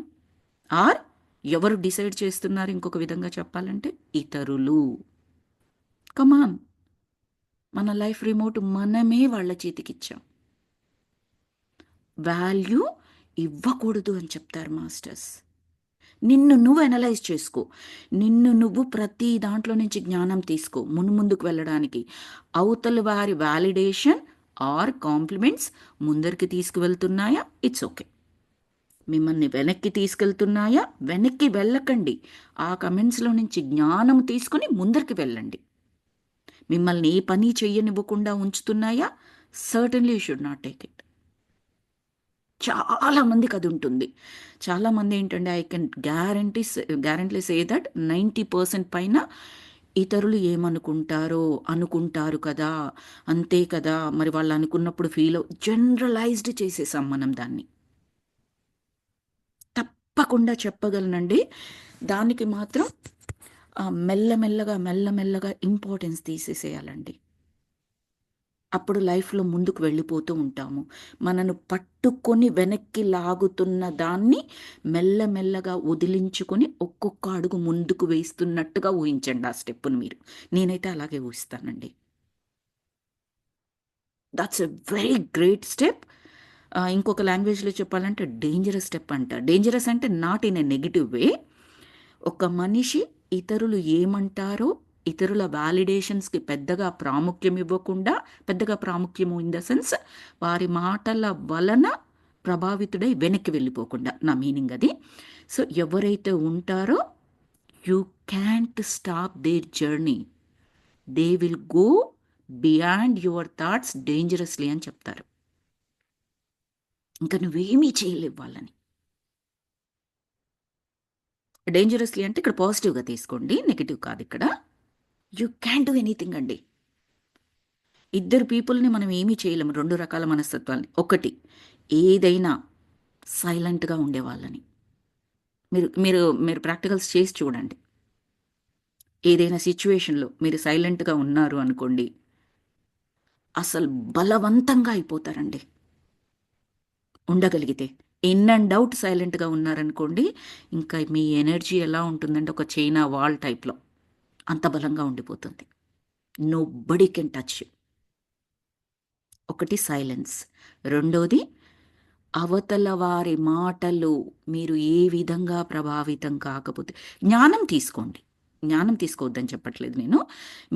S1: ఆర్ ఎవరు డిసైడ్ చేస్తున్నారు ఇంకొక విధంగా చెప్పాలంటే? ఇతరులు. కమాన్. మన లైఫ్ రిమోట్ మనమే వాళ్ళ చేతికిచ్చాం. వాల్యూ ఇవ్వకూడదు అని చెప్తారు మాస్టర్స్. నిన్ను నువ్వు అనలైజ్ చేసుకో. నిన్ను నువ్వు ప్రతి దాంట్లో నుంచి జ్ఞానం తీసుకో ముందుకు వెళ్ళడానికి. అవతల వారి వాలిడేషన్ ఆర్ కాంప్లిమెంట్స్ ముందరికి తీసుకువెళ్తున్నాయా? It's okay. మిమ్మల్ని వెనక్కి తీసుకెళ్తున్నాయా? వెనక్కి వెళ్ళకండి. ఆ కమెంట్స్లో నుంచి జ్ఞానం తీసుకుని ముందరికి వెళ్ళండి. మిమ్మల్ని ఏ పని చెయ్యనివ్వకుండా ఉంచుతున్నాయా? Certainly you should not take it. చాలా మందికి అది ఉంటుంది. చాలామంది ఏంటంటే I can guarantee say that 90% పైన ఇతరులు ఏమనుకుంటారో అనుకుంటారు కదా, అంతే కదా, మరి వాళ్ళు అనుకున్నప్పుడు జనరలైజ్డ్ చేసేసాం మనం దాన్ని. తప్పకుండా చెప్పగలనండి. దానికి మాత్రం మెల్లమెల్లగా ఇంపార్టెన్స్ తీసేసేయాలండి. అప్పుడు లైఫ్లో ముందుకు వెళ్ళిపోతూ ఉంటాము. మనను పట్టుకొని వెనక్కి లాగుతున్న దాన్ని మెల్లమెల్లగా వదిలించుకొని ఒక్కొక్క అడుగు ముందుకు వేస్తున్నట్టుగా ఊహించండి ఆ స్టెప్పును మీరు. నేనైతే అలాగే ఊహిస్తానండి. That's a very great step. ఇంకొక లాంగ్వేజ్లో చెప్పాలంటే డేంజరస్ స్టెప్ అంట. డేంజరస్ అంటే not in a negative way. ఒక మనిషి ఇతరులు ఏమంటారో, ఇతరుల వ్యాలిడేషన్స్కి పెద్దగా ప్రాముఖ్యం ఇవ్వకుండా, పెద్దగా ప్రాముఖ్యము ఇన్ ద సెన్స్ వారి మాటల వలన ప్రభావితుడై వెనక్కి వెళ్ళిపోకుండా, నా మీనింగ్ అది. సో ఎవరైతే ఉంటారో you can't stop their journey, they will go beyond your thoughts dangerously అని చెప్తారు. ఇంకా నువ్వేమీ చేయలేవు వాళ్ళని. డేంజరస్లీ అంటే ఇక్కడ పాజిటివ్గా తీసుకోండి, నెగిటివ్ కాదు ఇక్కడ. యూ క్యాన్ డూ ఎనీథింగ్ అండి. ఇద్దరు పీపుల్ని మనం ఏమీ చేయలేము, రెండు రకాల మనస్తత్వాల్ని. ఒకటి, ఏదైనా సైలెంట్గా ఉండేవాళ్ళని. మీరు మీరు మీరు ప్రాక్టికల్స్ చేసి చూడండి. ఏదైనా సిచ్యువేషన్లో మీరు సైలెంట్గా ఉన్నారు అనుకోండి, అసలు బలవంతంగా అయిపోతారండి ఉండగలిగితే. ఇన్ అండ్ అవుట్ సైలెంట్గా ఉన్నారనుకోండి, ఇంకా మీ ఎనర్జీ ఎలా ఉంటుందంటే ఒక చైనా వాల్ టైప్లో అంత బలంగా ఉండిపోతుంది. Nobody can touch. ఒకటి సైలెన్స్. రెండోది, అవతల వారి మాటలు మీరు ఏ విధంగా ప్రభావితం కాకపోతే జ్ఞానం తీసుకోండి. జ్ఞానం తీసుకోవద్దని చెప్పట్లేదు నేను.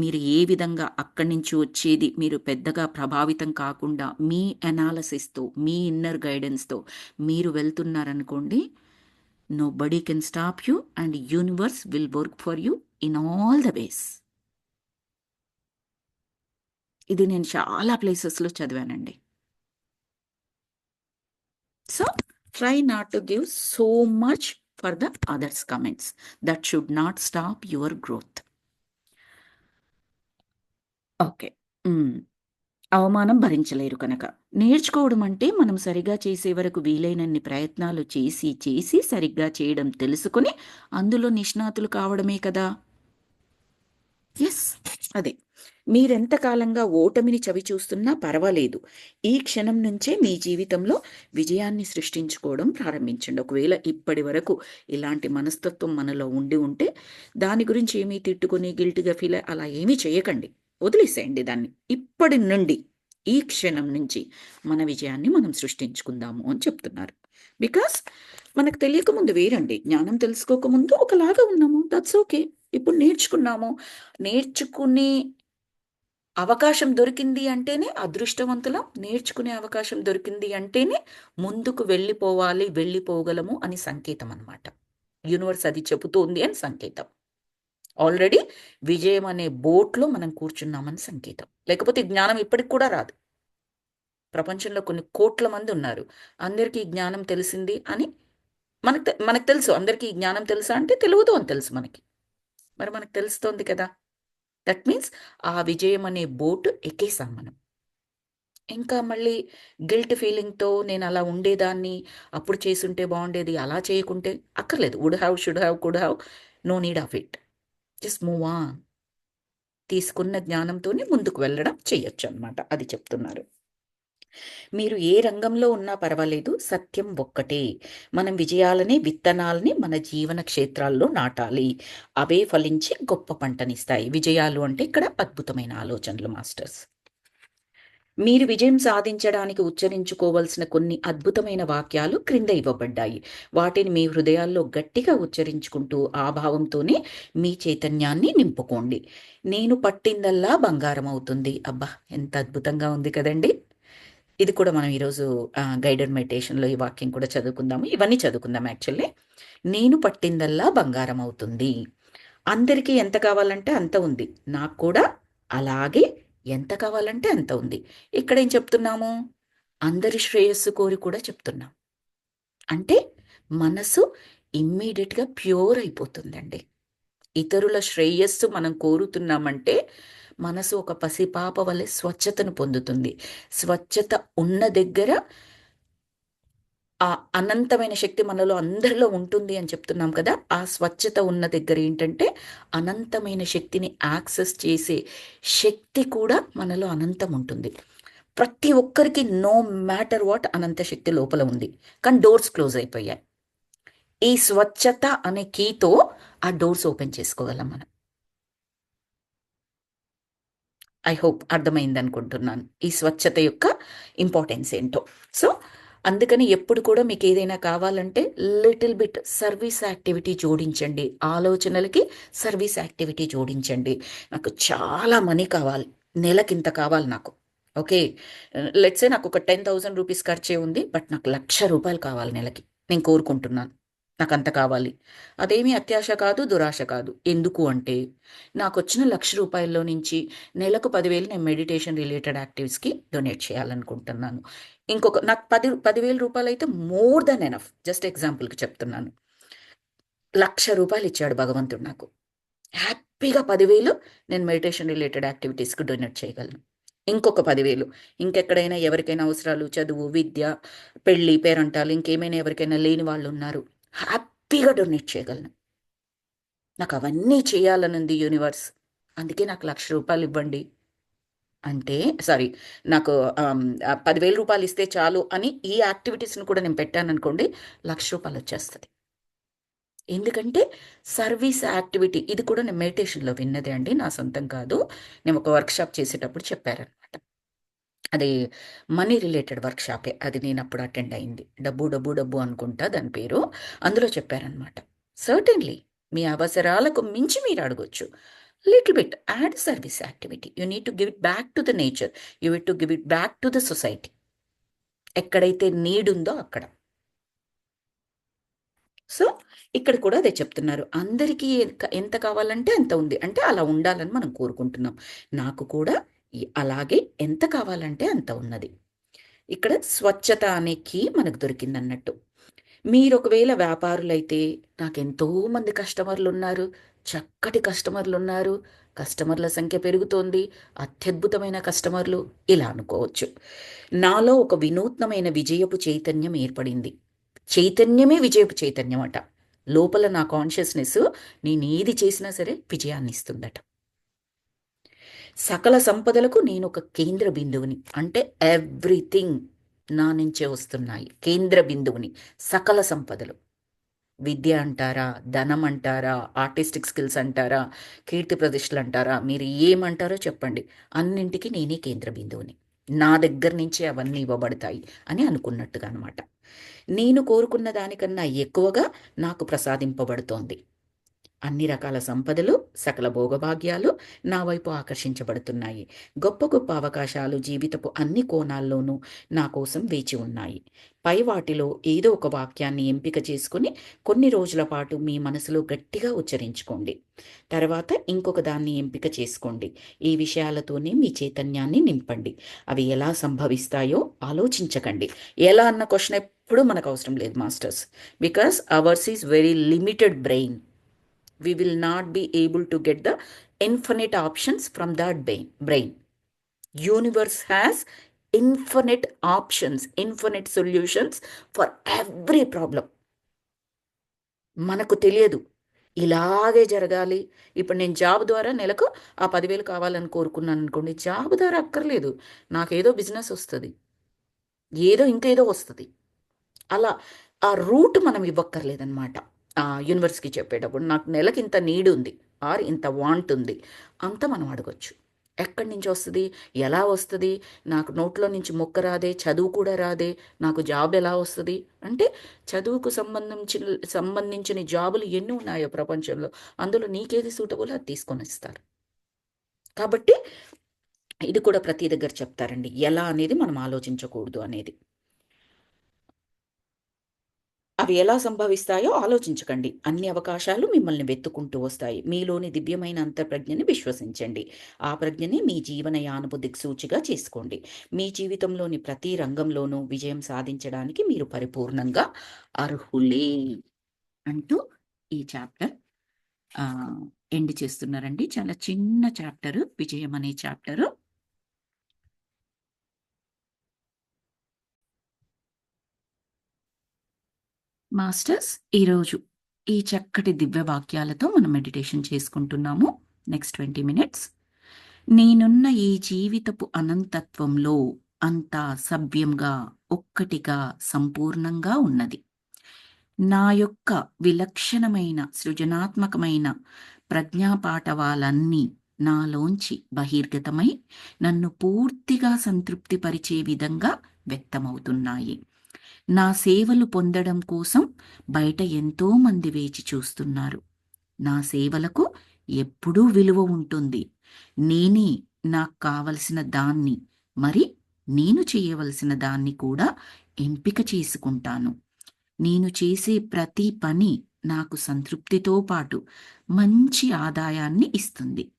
S1: మీరు ఏ విధంగా అక్కడి నుంచి వచ్చేది మీరు పెద్దగా ప్రభావితం కాకుండా మీ అనాలసిస్తో, మీ ఇన్నర్ గైడెన్స్తో మీరు వెళ్తున్నారనుకోండి, nobody can stop you and universe will work for you in all the ways. ఇది నేను చాలా ప్లేసెస్లో చదివానండి. So try not to give so much for the others' comments. That should not stop your growth. Okay. అవమానం భరించలేరు కనుక. నేర్చుకోవడం అంటే మనం సరిగా చేసే వరకు వీలైనన్ని ప్రయత్నాలు చేసి చేసి సరిగ్గా చేయడం తెలుసుకొని అందులో నిష్ణాతులు కావడమే కదా. ఎస్, అదే. మీరెంత కాలంగా ఓటమిని చవి చూస్తున్నా పర్వాలేదు, ఈ క్షణం నుంచే మీ జీవితంలో విజయాన్ని సృష్టించుకోవడం ప్రారంభించండి. ఒకవేళ ఇప్పటి వరకు ఇలాంటి మనస్తత్వం మనలో ఉండి ఉంటే దాని గురించి ఏమీ తిట్టుకుని గిల్ట్గా ఫీల్ అలా ఏమీ చేయకండి, వదిలేసేయండి దాన్ని. ఇప్పటి నుండి, ఈ క్షణం నుంచి మన విజయాన్ని మనం సృష్టించుకుందాము అని చెప్తున్నారు. బికాస్ మనకు తెలియకముందు వేరండి, జ్ఞానం తెలుసుకోకముందు ఒకలాగా ఉన్నాము, దట్స్ ఓకే. ఇప్పుడు నేర్చుకున్నాము, నేర్చుకునే అవకాశం దొరికింది అంటేనే అదృష్టవంతులం. నేర్చుకునే అవకాశం దొరికింది అంటేనే ముందుకు వెళ్ళిపోవాలి, వెళ్ళిపోగలము అని సంకేతం అన్నమాట. యూనివర్స్ అది చెబుతోంది అని సంకేతం. ఆల్రెడీ విజయం అనే బోట్లో మనం కూర్చున్నామని సంకేతం. లేకపోతే జ్ఞానం ఇప్పటికి కూడా రాదు. ప్రపంచంలో కొన్ని కోట్ల మంది ఉన్నారు, అందరికీ జ్ఞానం తెలిసింది అని మనకు తెలుసు. అందరికీ జ్ఞానం తెలుసా అంటే తెలియదు అని తెలుసు మనకి. మరి మనకు తెలుస్తోంది కదా. దట్ మీన్స్ ఆ విజయం అనే బోటు ఎక్కేసాం మనం. ఇంకా మళ్ళీ గిల్ట్ ఫీలింగ్తో నేను అలా ఉండేదాన్ని, అప్పుడు చేసుంటే బాగుండేది, అలా చేయకుంటే అక్కర్లేదు. Would have, should have, could have, no need of it. Just move on. తీసుకున్న జ్ఞానంతోనే ముందుకు వెళ్ళడం చెయ్యొచ్చు అనమాట, అది చెప్తున్నారు. మీరు ఏ రంగంలో ఉన్నా పర్వాలేదు, సత్యం ఒక్కటే, మనం విజయాలని విత్తనాలని మన జీవన క్షేత్రాల్లో నాటాలి. అవే ఫలించి గొప్ప పంటనిస్తాయి. విజయాలు అంటే ఇక్కడ అద్భుతమైన ఆలోచనలు మాస్టర్స్. మీరు విజయం సాధించడానికి ఉచ్చరించుకోవలసిన కొన్ని అద్భుతమైన వాక్యాలు క్రింద ఇవ్వబడ్డాయి. వాటిని మీ హృదయాల్లో గట్టిగా ఉచ్చరించుకుంటూ ఆ భావంతోనే మీ చైతన్యాన్ని నింపుకోండి. నేను పట్టిందల్లా బంగారం అవుతుంది. అబ్బా, ఎంత అద్భుతంగా ఉంది కదండి. ఇది కూడా మనం ఈరోజు గైడెడ్ మెడిటేషన్లో ఈ వాక్యం కూడా చదువుకుందాము. ఇవన్నీ చదువుకుందాం యాక్చువల్లీ. నేను పట్టిందల్లా బంగారం అవుతుంది. అందరికీ ఎంత కావాలంటే అంత ఉంది, నాకు కూడా అలాగే ఎంత కావాలంటే అంత ఉంది. ఇక్కడ ఏం చెప్తున్నాము, అందరి శ్రేయస్సు కోరి కూడా చెప్తున్నాం. అంటే మనసు ఇమ్మీడియట్గా ప్యూర్ అయిపోతుందండి. ఇతరుల శ్రేయస్సు మనం కోరుతున్నామంటే మనసు ఒక పసిపాప వలె స్వచ్ఛతను పొందుతుంది. స్వచ్ఛత ఉన్న దగ్గర ఆ అనంతమైన శక్తి మనలో అందరిలో ఉంటుంది అని చెప్తున్నాం కదా. ఆ స్వచ్ఛత ఉన్న దగ్గర ఏంటంటే అనంతమైన శక్తిని యాక్సెస్ చేసే శక్తి కూడా మనలో అనంతం ఉంటుంది. ప్రతి ఒక్కరికి నో మ్యాటర్ వాట్ అనంత శక్తి లోపల ఉంది, కానీ డోర్స్ క్లోజ్ అయిపోయాయి. ఈ స్వచ్ఛత అనే కీతో ఆ డోర్స్ ఓపెన్ చేసుకోగలం మనం. ఐ హోప్ అర్థమైంది అనుకుంటున్నాను ఈ స్వచ్ఛత యొక్క ఇంపార్టెన్స్ ఏంటో. సో అందుకని ఎప్పుడు కూడా మీకు ఏదైనా కావాలంటే లిటిల్ బిట్ సర్వీస్ యాక్టివిటీ జోడించండి. ఆలోచనలకి సర్వీస్ యాక్టివిటీ జోడించండి. నాకు చాలా మనీ కావాలి, నెలకింత కావాలి నాకు. ఓకే, లెట్సే నాకు ఒక 10,000 రూపీస్ ఖర్చే ఉంది, బట్ నాకు 1,00,000 రూపాయలు కావాలి నెలకి. నేను కోరుకుంటున్నాను, నాకు అంత కావాలి. అదేమీ అత్యాశ కాదు, దురాశ కాదు. ఎందుకు అంటే నాకు వచ్చిన 1,00,000 రూపాయల్లో నుంచి నెలకు 10,000 నేను మెడిటేషన్ రిలేటెడ్ యాక్టివిటీస్కి డొనేట్ చేయాలనుకుంటున్నాను. ఇంకొక నాకు 10,000 రూపాయలు అయితే మోర్ దెన్ ఎనఫ్. జస్ట్ ఎగ్జాంపుల్కి చెప్తున్నాను. 1,00,000 రూపాయలు ఇచ్చాడు భగవంతుడు నాకు. హ్యాపీగా 10,000 నేను మెడిటేషన్ రిలేటెడ్ యాక్టివిటీస్కి డొనేట్ చేయగలను. ఇంకొక 10,000 ఇంకెక్కడైనా ఎవరికైనా అవసరాలు, చదువు, విద్య, పెళ్ళి, పేరంటాలు, ఇంకేమైనా ఎవరికైనా లేని వాళ్ళు ఉన్నారు, హ్యాపీగా డొనేట్ చేయగలను. నాకు అవన్నీ చేయాలనుంది యూనివర్స్, అందుకే నాకు 1,00,000 రూపాయలు ఇవ్వండి అంటే, సారీ, నాకు 10,000 రూపాయలు ఇస్తే చాలు అని ఈ యాక్టివిటీస్ని కూడా నేను పెట్టాను అనుకోండి, 1,00,000 రూపాయలు వచ్చేస్తుంది. ఎందుకంటే సర్వీస్ యాక్టివిటీ ఇది కూడా నేను మెడిటేషన్లో విన్నదే అండి, నా సొంతం కాదు. నేను ఒక వర్క్షాప్ చేసేటప్పుడు చెప్పారనమాట. అది మనీ రిలేటెడ్ వర్క్షాపే, అది నేను అప్పుడు అటెండ్ అయింది. డబ్బు డబ్బు డబ్బు అనుకుంటా దాని పేరు. అందులో చెప్పారనమాట, సర్టెన్లీ మీ అవసరాలకు మించి మీరు అడగొచ్చు. Little bit add service activity. You need to give it back to the nature, you need to give it back to the society. ఎక్కడైతే నీడ్ ఉందో అక్కడ. సో ఇక్కడ కూడా అదే చెప్తున్నారు, అందరికీ ఎంత కావాలంటే అంత ఉంది, అంటే అలా ఉండాలని మనం కోరుకుంటున్నాం. నాకు కూడా అలాగే ఎంత కావాలంటే అంత ఉన్నది. ఇక్కడ స్వచ్ఛత అనే కీ మనకు దొరికిందన్నట్టు. మీరు ఒకవేళ వ్యాపారులైతే, నాకెంతో మంది కస్టమర్లు ఉన్నారు, చక్కటి కస్టమర్లు ఉన్నారు, కస్టమర్ల సంఖ్య పెరుగుతోంది, అత్యద్భుతమైన కస్టమర్లు, ఇలా అనుకోవచ్చు. నాలో ఒక వినూత్నమైన విజయపు చైతన్యం ఏర్పడింది. చైతన్యమే విజయపు చైతన్యం అట. లోపల నా కాన్షియస్నెస్ నేను ఏది చేసినా సరే విజయాన్ని ఇస్తుందట. సకల సంపదలకు నేను ఒక కేంద్ర బిందువుని, అంటే ఎవ్రీథింగ్ నా నుంచే వస్తున్నాయి. కేంద్ర బిందువుని, సకల సంపదలు. విద్య అంటారా, ధనం అంటారా, ఆర్టిస్టిక్ స్కిల్స్ అంటారా, కీర్తి ప్రతిష్టలు అంటారా, మీరు ఏమంటారో చెప్పండి, అన్నింటికి నేనే కేంద్ర బిందువుని. నా దగ్గర నుంచే అవన్నీ ఇవ్వబడతాయి అని అనుకున్నట్టుగా అనమాట. నేను కోరుకున్న దానికన్నా ఎక్కువగా నాకు ప్రసాదింపబడుతోంది. అన్ని రకాల సంపదలు, సకల భోగభాగ్యాలు నా వైపు ఆకర్షించబడుతున్నాయి. గొప్ప గొప్ప అవకాశాలు జీవితపు అన్ని కోణాల్లోనూ నా కోసం వేచి ఉన్నాయి. పై వాటిలో ఏదో ఒక వాక్యాన్ని ఎంపిక చేసుకుని కొన్ని రోజుల పాటు మీ మనసులో గట్టిగా ఉచ్చరించుకోండి. తర్వాత ఇంకొక దాన్ని ఎంపిక చేసుకోండి. ఈ విషయాలతోనే మీ చైతన్యాన్ని నింపండి. అవి ఎలా సంభవిస్తాయో ఆలోచించకండి. ఎలా అన్న క్వశ్చన్ ఎప్పుడు మనకు అవసరం లేదు masters, because hours is very limited brain. We will not be able to get the infinite options from that brain. Universe has infinite options, infinite solutions for every problem. మనకు తెలియదు ఇలాగే జరగాలి. ఇప్పుడు నేను జాబ్ ద్వారా నెలకు ఆ 10,000 కావాలని కోరుకున్నాను అనుకోండి, జాబ్ ద్వారా అక్కర్లేదు, నాకేదో బిజినెస్ వస్తుంది, ఏదో ఇంకేదో వస్తుంది. అలా ఆ రూట్ మనం ఇవ్వక్కర్లేదన్నమాట. ఆ యూనివర్స్కి చెప్పేటప్పుడు నాకు నెలకి ఇంత నీడ్ ఉంది, ఆర్ ఇంత వాంట్ ఉంది, అంత మనం అడగొచ్చు. ఎక్కడి నుంచి వస్తుంది, ఎలా వస్తుంది, నాకు నోట్లో నుంచి మొక్క రాదే, చదువు కూడా రాదే, నాకు జాబ్ ఎలా వస్తుంది అంటే, చదువుకు సంబంధించిన జాబులు ఎన్ని ఉన్నాయో ప్రపంచంలో, అందులో నీకేది సూటబుల్ అది తీసుకొని ఇస్తారు. కాబట్టి ఇది కూడా ప్రతి దగ్గర చెప్తారండి, ఎలా అనేది మనం ఆలోచించకూడదు అనేది. అవి ఎలా సంభవిస్తాయో ఆలోచించకండి. అన్ని అవకాశాలు మిమ్మల్ని వెతుక్కుంటూ వస్తాయి. మీలోని దివ్యమైన అంతర్ప్రజ్ఞని విశ్వసించండి. ఆ ప్రజ్ఞని మీ జీవనయానపు దిక్సూచిగా చేసుకోండి. మీ జీవితంలోని ప్రతి రంగంలోనూ విజయం సాధించడానికి మీరు పరిపూర్ణంగా అర్హులే అంటూ ఈ చాప్టర్ ఎండ్ చేస్తున్నారండి. చాలా చిన్న చాప్టరు, విజయం అనే చాప్టరు. మాస్టర్స్ ఈరోజు ఈ చక్కటి దివ్య వాక్యాలతో మనం మెడిటేషన్ చేసుకుంటున్నాము. Next 20 minutes. నేనున్న ఈ జీవితపు అనంతత్వంలో అంతా సవ్యంగా, ఒక్కటిగా, సంపూర్ణంగా ఉన్నది. నా యొక్క విలక్షణమైన సృజనాత్మకమైన ప్రజ్ఞాపాఠవాలన్నీ నాలోంచి బహిర్గతమై నన్ను పూర్తిగా సంతృప్తిపరిచే విధంగా వ్యక్తమవుతున్నాయి. నా సేవలు పొందడం కోసం బయట ఎంతో మంది వేచి చూస్తున్నారు. నా సేవలకు ఎప్పుడూ విలువ ఉంటుంది. నేనే నాకు కావలసిన దాన్ని, మరి నేను చేయవలసిన దాన్ని కూడా ఎంపిక చేసుకుంటాను. నేను చేసే ప్రతి పని నాకు సంతృప్తితో పాటు మంచి ఆదాయాన్ని ఇస్తుంది.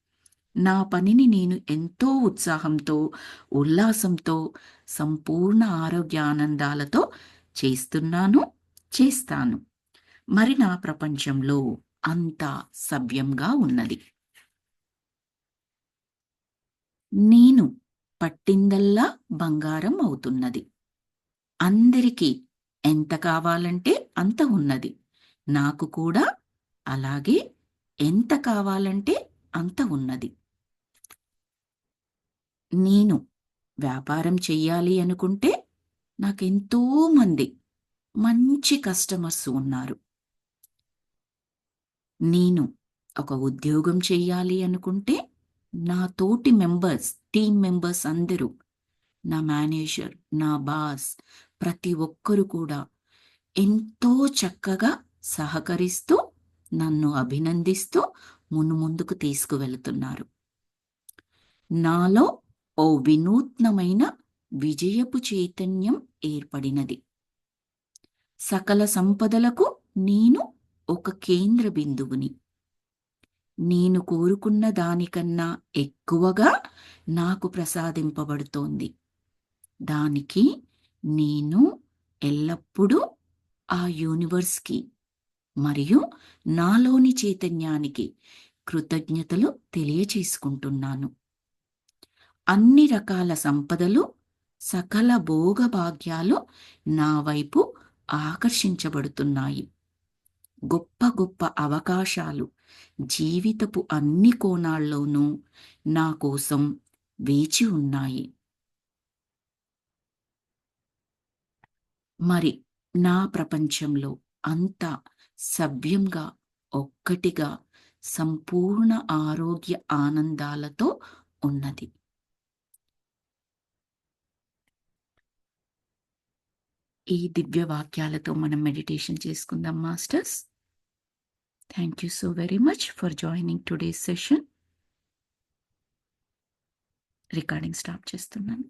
S1: నా పనిని నేను ఎంతో ఉత్సాహంతో, ఉల్లాసంతో, సంపూర్ణ ఆరోగ్యానందాలతో చేస్తున్నాను, చేస్తాను. మరి నా ప్రపంచంలో అంతా సవ్యంగా ఉన్నది. నేను పట్టిందల్లా బంగారం అవుతున్నది. అందరికీ ఎంత కావాలంటే అంత ఉన్నది. నాకు కూడా అలాగే ఎంత కావాలంటే అంత ఉన్నది. నేను వ్యాపారం చెయ్యాలి అనుకుంటే నాకెంతో మంది మంచి కస్టమర్స్ ఉన్నారు. నేను ఒక ఉద్యోగం చెయ్యాలి అనుకుంటే నా తోటి టీమ్ మెంబర్స్ అందరూ, నా మేనేజర్, నా బాస్, ప్రతి ఒక్కరు కూడా ఎంతో చక్కగా సహకరిస్తూ, నన్ను అభినందిస్తూ ముందుకు తీసుకువెళుతున్నారు. నాలో ఓ వినూత్నమైన విజయపు చైతన్యం ఏర్పడినది. సకల సంపదలకు నేను ఒక కేంద్ర బిందువుని. నేను కోరుకున్న దానికన్నా ఎక్కువగా నాకు ప్రసాదింపబడుతోంది. దానికి నేను ఎల్లప్పుడూ ఆ యూనివర్స్‌కి మరియు నాలోని చైతన్యానికి కృతజ్ఞతలు తెలియచేసుకుంటున్నాను. అన్ని రకాల సంపదలు, సకల భోగభాగ్యాలు నా వైపు ఆకర్షించబడుతున్నాయి. గొప్ప గొప్ప అవకాశాలు జీవితపు అన్ని కోణాల్లోనూ నా కోసం వేచి ఉన్నాయి. మరి నా ప్రపంచంలో అంతా సవ్యంగా, ఒక్కటిగా, సంపూర్ణ ఆరోగ్య ఆనందాలతో ఉన్నది. ఈ దివ్య వాక్యాలతో మనం మెడిటేషన్ చేసుకుందాం masters. Thank you so very much for joining today's session. Recording stop చేస్తున్నాను.